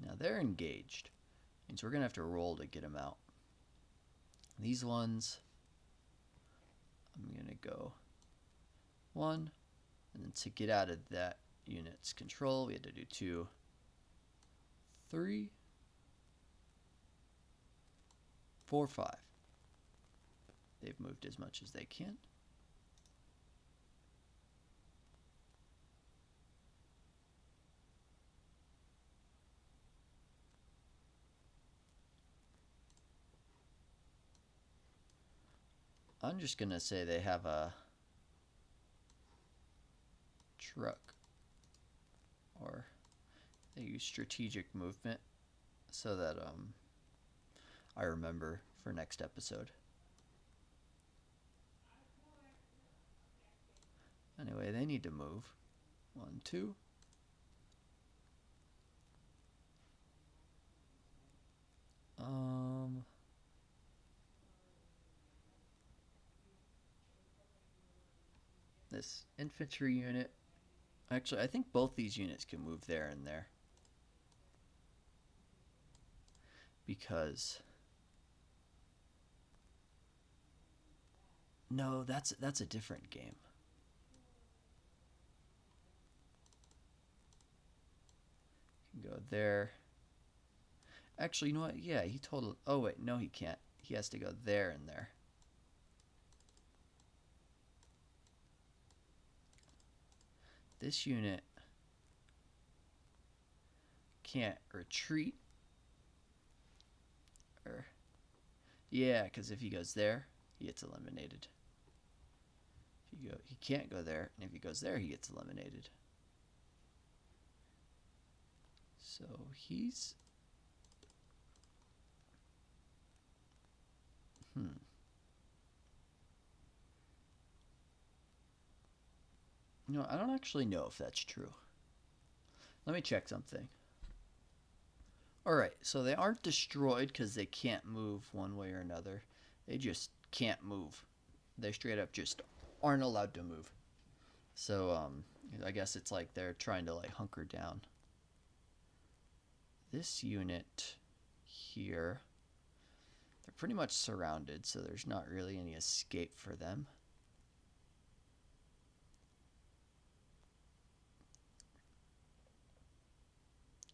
Now they're engaged. Means we're gonna have to roll to get them out. These ones, I'm gonna go 1, and then to get out of that unit's control, we had to do 2, 3, 4, 5. They've moved as much as they can. I'm just gonna say they have a truck, or they use strategic movement so that I remember for next episode. Anyway, they need to move. 1, 2. This infantry unit, actually I think both these units can move there and there, because no, that's a different game. You can go there. Actually, you know what? Yeah, he told. Oh wait, no, he can't. He has to go there and there. This unit can't retreat. Or, yeah, because if he goes there, he gets eliminated. If he can't go there, and if he goes there, he gets eliminated. So he's You know, I don't actually know if that's true. Let me check something. Alright, so they aren't destroyed because they can't move one way or another. They just can't move. They straight up just aren't allowed to move. So, I guess it's like they're trying to like hunker down. This unit here, they're pretty much surrounded, so there's not really any escape for them.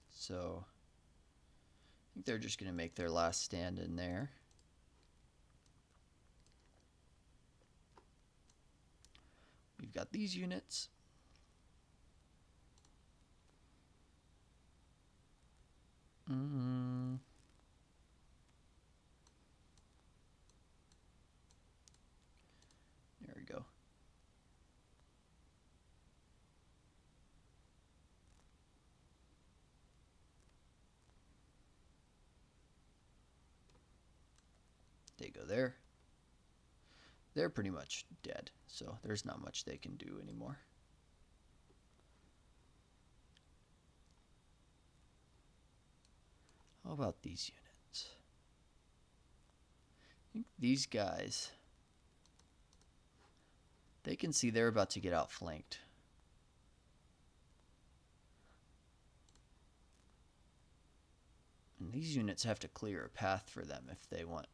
So I think they're just going to make their last stand in there. We've got these units. There we go. They go there. they're pretty much dead, so there's not much they can do anymore. How about these units? I think these guys, they can see they're about to get outflanked. And these units have to clear a path for them if they want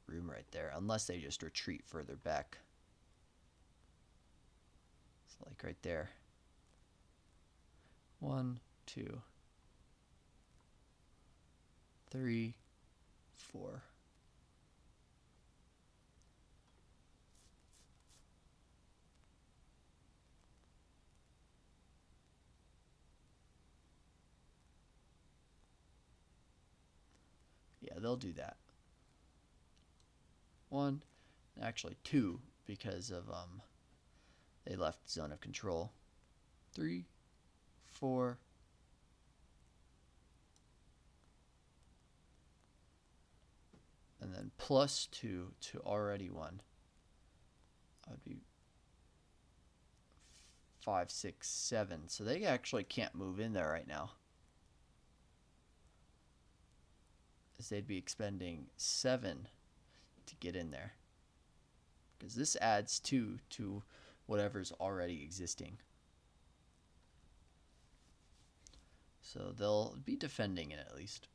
room right there, unless they just retreat further back. So like right there. 1, 2, 3, 4. Yeah, they'll do that. 1, actually 2, because of they left zone of control. 3, 4. And then plus 2 to already 1. That would be 5, 6, 7. So they actually can't move in there right now, as they'd be expending 7 to get in there, because this adds 2 to whatever's already existing. So they'll be defending it at least.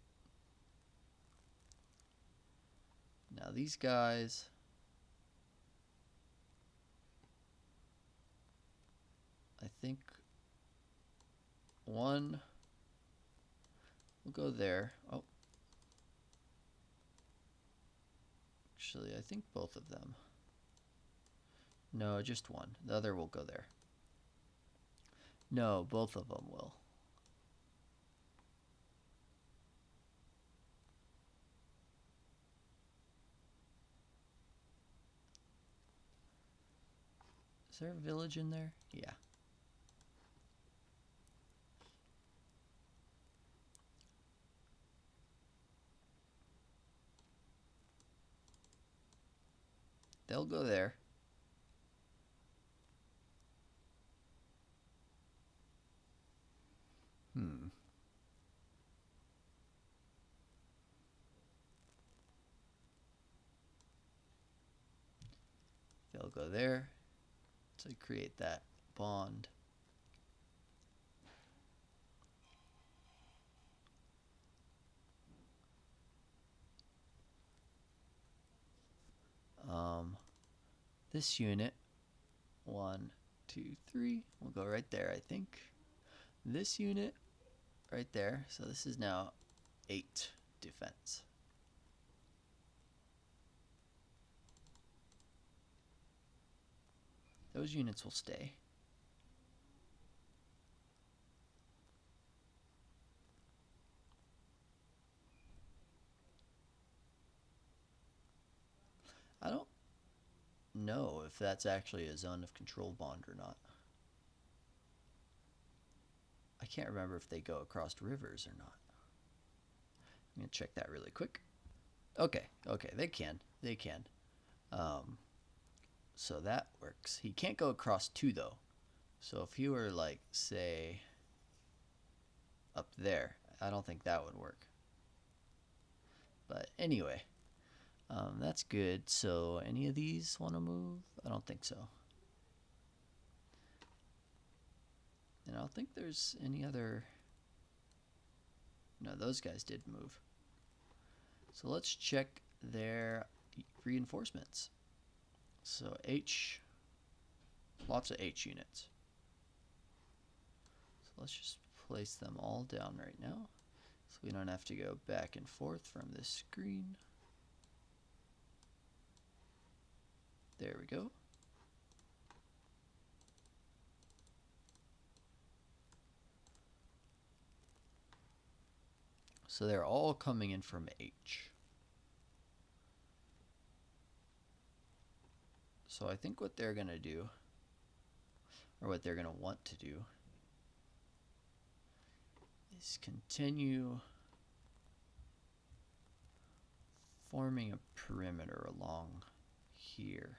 Now these guys, I think 1 will go there. Oh, actually, I think both of them. No, just 1. The other will go there. No, both of them will. Is there a village in there? Yeah. They'll go there. They'll go there to create that bond. This unit, 1, 2, 3, will go right there, I think. This unit, right there. So this is now 8 defense. Those units will stay. I don't know if that's actually a zone of control bond or not. I can't remember if they go across rivers or not. I'm going to check that really quick. Okay, they can. So that works. He can't go across 2 though. So if you were like, say, up there, I don't think that would work. But anyway, that's good. So any of these want to move? I don't think so. And I don't think there's any other... No, those guys did move. So let's check their reinforcements. So H, lots of H units. So let's just place them all down right now, so we don't have to go back and forth from this screen. There we go. So they're all coming in from H. So I think what they're going to do, or what they're going to want to do, is continue forming a perimeter along here.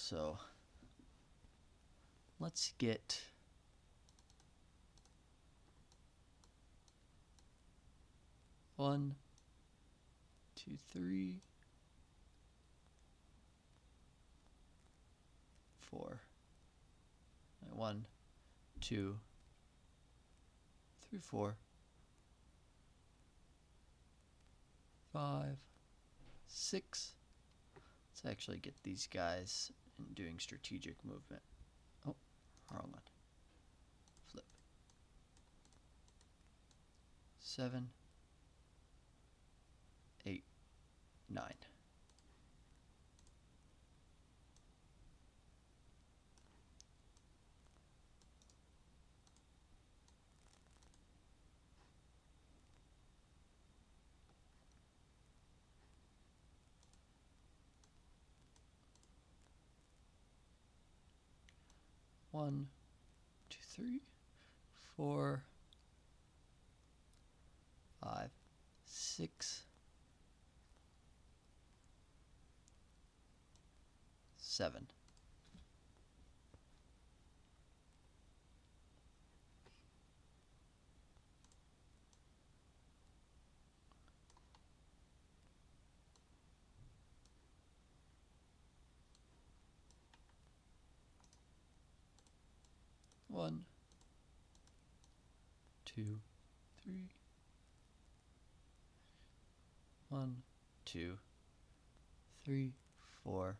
So let's get 1, 2, 3, 4. 1, 2, 3, 4, 5, 6. Let's actually get these guys in doing strategic movement. Oh, wrong one. Flip. 7, 8, 9. One, 2, 3, 4, 5, 6, 7. One, 2, 3. 1, 2, 3, 4,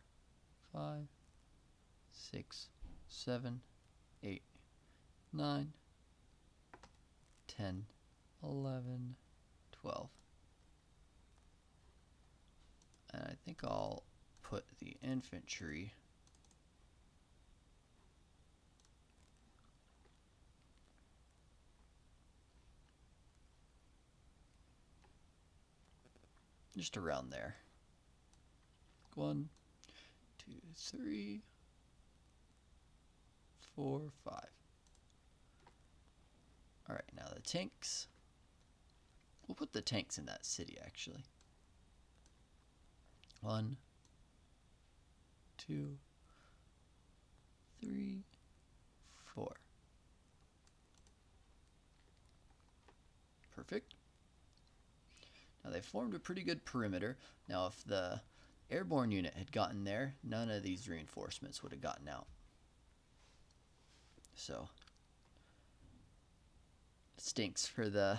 5, 6, 7, 8, 9, 10, 11, 12. And I think I'll put the infantry just around there. 1, 2, 3, 4, 5. All right, now the tanks. We'll put the tanks in that city, actually. 1, 2, 3, 4. Perfect. Now they formed a pretty good perimeter. Now if the airborne unit had gotten there, none of these reinforcements would have gotten out. So stinks for those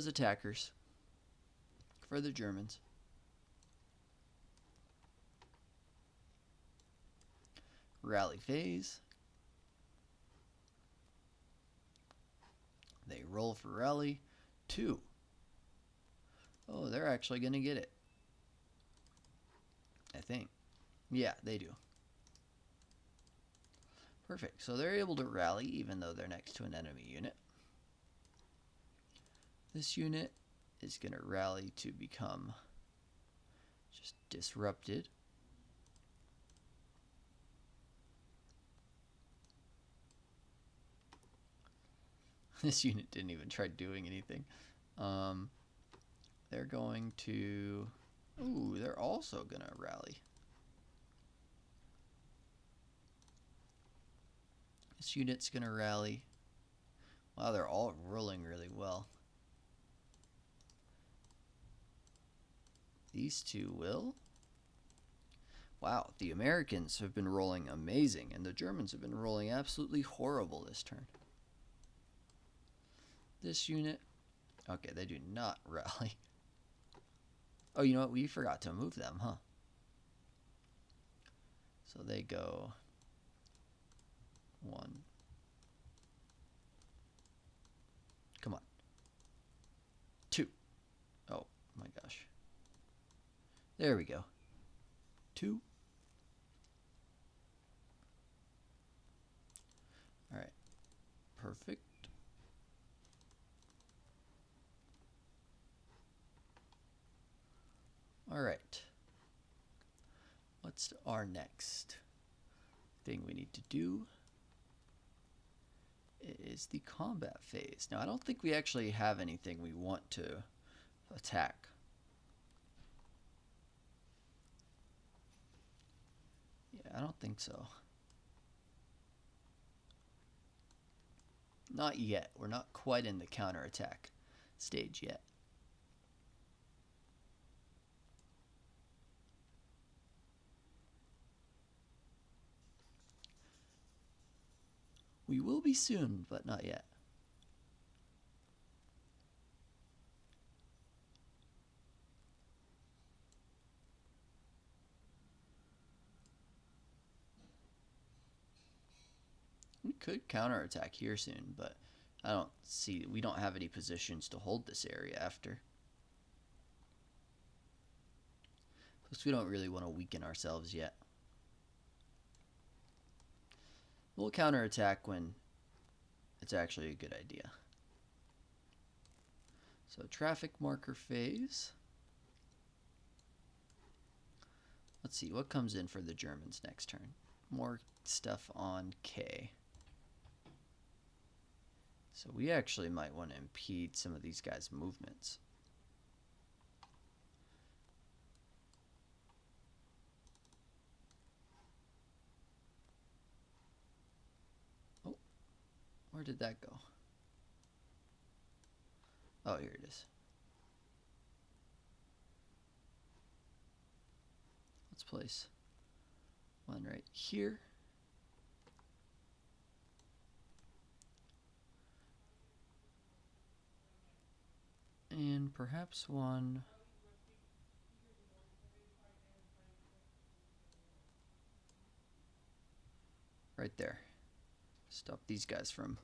attackers, for the Germans. Rally phase. They roll for rally. 2. Oh, they're actually going to get it. I think. Yeah, they do. Perfect. So they're able to rally even though they're next to an enemy unit. This unit is going to rally to become just disrupted. This unit didn't even try doing anything. They're going to... Ooh, they're also going to rally. This unit's going to rally. Wow, they're all rolling really well. These two will. Wow, the Americans have been rolling amazing, and the Germans have been rolling absolutely horrible this turn. This unit, okay, they do not rally. Oh, you know what? We forgot to move them, huh? So they go 1. Come on. 2. Oh my gosh. There we go. 2. All right. Perfect. All right. What's our next thing we need to do? It is the combat phase. Now, I don't think we actually have anything we want to attack. Yeah, I don't think so. Not yet. We're not quite in the counterattack stage yet. We will be soon, but not yet. We could counterattack here soon, but we don't have any positions to hold this area after. Plus, we don't really want to weaken ourselves yet. We'll counterattack when it's actually a good idea. So traffic marker phase. Let's see, what comes in for the Germans next turn? More stuff on K. So we actually might want to impede some of these guys' movements. Oh, where did that go? Oh, here it is. Let's place one right here. And perhaps one right there. Stop these guys from...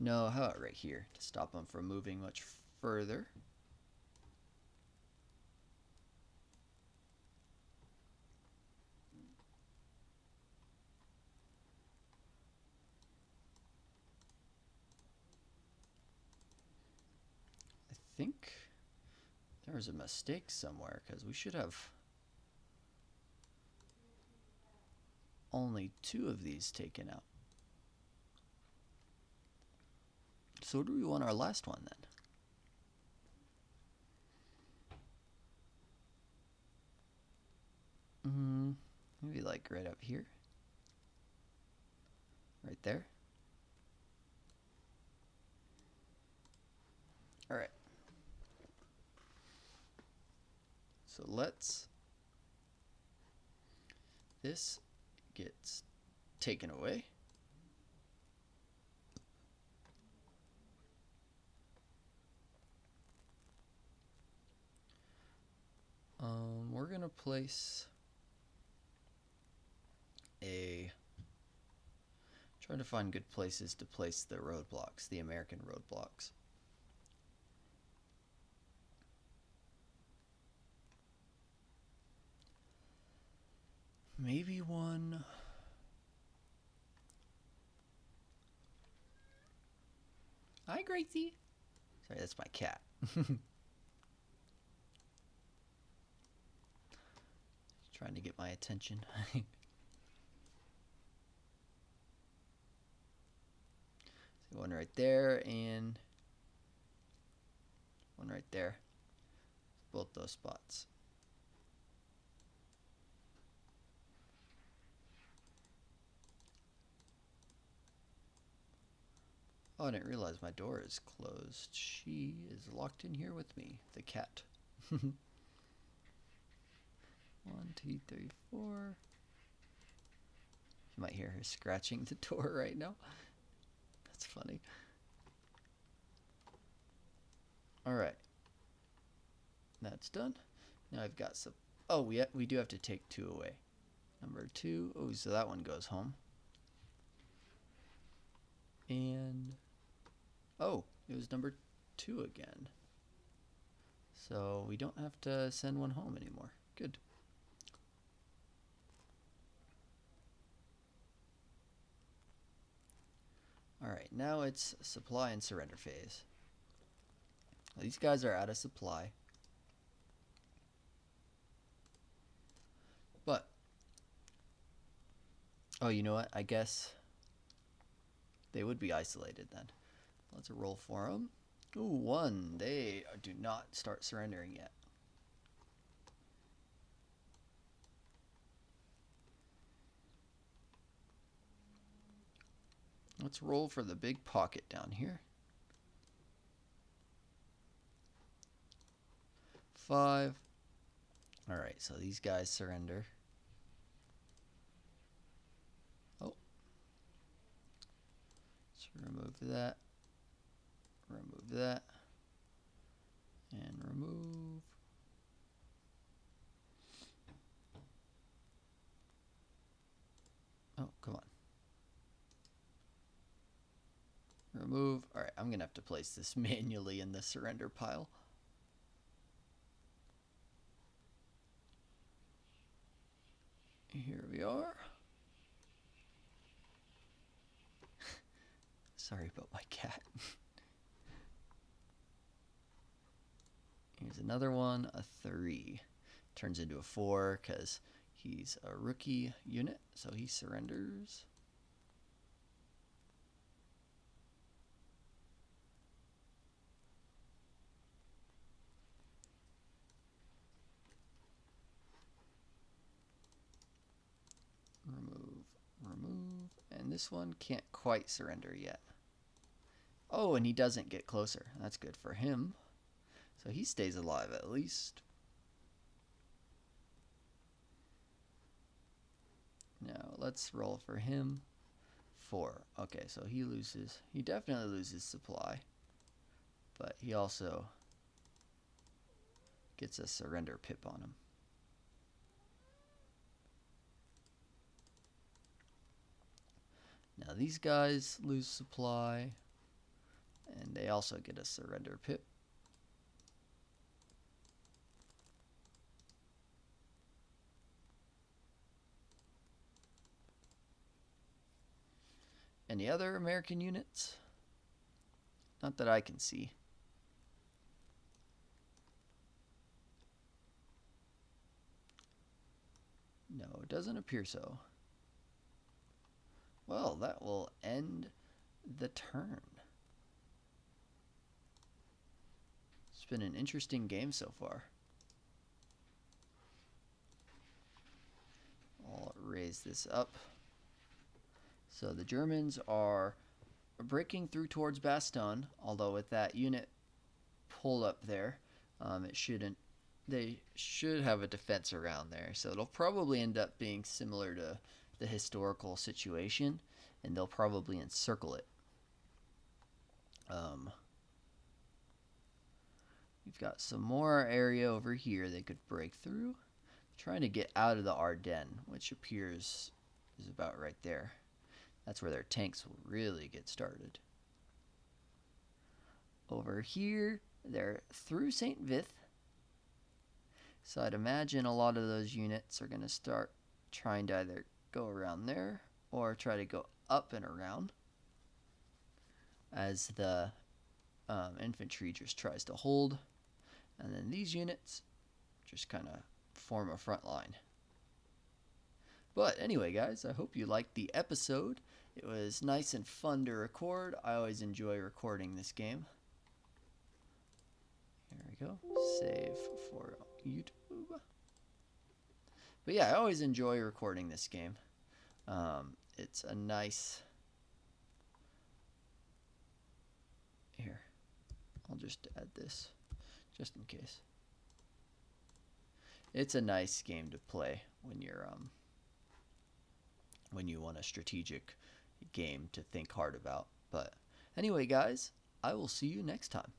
No, how about right here to stop them from moving much further. I think there was a mistake somewhere because we should have only 2 of these taken out. So do we want our last one then? Maybe like right up here. Right there. All right. So this gets taken away. We're gonna place trying to find good places to place the roadblocks, the American roadblocks. Maybe one. Hi, Gracie. Sorry, that's my cat. Trying to get my attention. So one right there and one right there. Both those spots. Oh, I didn't realize my door is closed. She is locked in here with me, the cat. 1, 2, 3, 4. You might hear her scratching the door right now. That's funny. All right. That's done. Now I've got some. Oh, we do have to take 2 away. Number 2. Oh, so that one goes home. And oh, it was number 2 again. So we don't have to send one home anymore. Good. Alright, now it's supply and surrender phase. Well, these guys are out of supply. But, oh, you know what? I guess they would be isolated then. Let's roll for them. Ooh, 1. They do not start surrendering yet. Let's roll for the big pocket down here. 5. Alright, so these guys surrender. Oh. Let's remove that. Remove that. And remove. Oh, come on. Remove. Alright, I'm going to have to place this manually in the surrender pile. Here we are. Sorry about my cat. Here's another one, a 3. Turns into a 4 because he's a rookie unit, so he surrenders. Remove, remove, and this one can't quite surrender yet. Oh, and he doesn't get closer. That's good for him. So he stays alive at least. Now let's roll for him. 4. Okay, so he loses. He definitely loses supply. But he also gets a surrender pip on him. Now these guys lose supply. And they also get a surrender pip. Any other American units? Not that I can see. No, it doesn't appear so. Well, that will end the turn. It's been an interesting game so far. I'll raise this up. So the Germans are breaking through towards Bastogne, although with that unit pulled up there, they should have a defense around there. So it'll probably end up being similar to the historical situation, and they'll probably encircle it. We've got some more area over here they could break through. Trying to get out of the Ardennes, which appears is about right there. That's where their tanks will really get started. Over here, they're through St. Vith. So I'd imagine a lot of those units are going to start trying to either go around there or try to go up and around as the infantry just tries to hold. And then these units just kind of form a front line. But anyway, guys, I hope you liked the episode. It was nice and fun to record. I always enjoy recording this game. Here we go. Save for YouTube. But yeah, I always enjoy recording this game. It's a nice... Here, I'll just add this, just in case. It's a nice game to play when you're when you want a strategic game to think hard about. But anyway, guys, I will see you next time.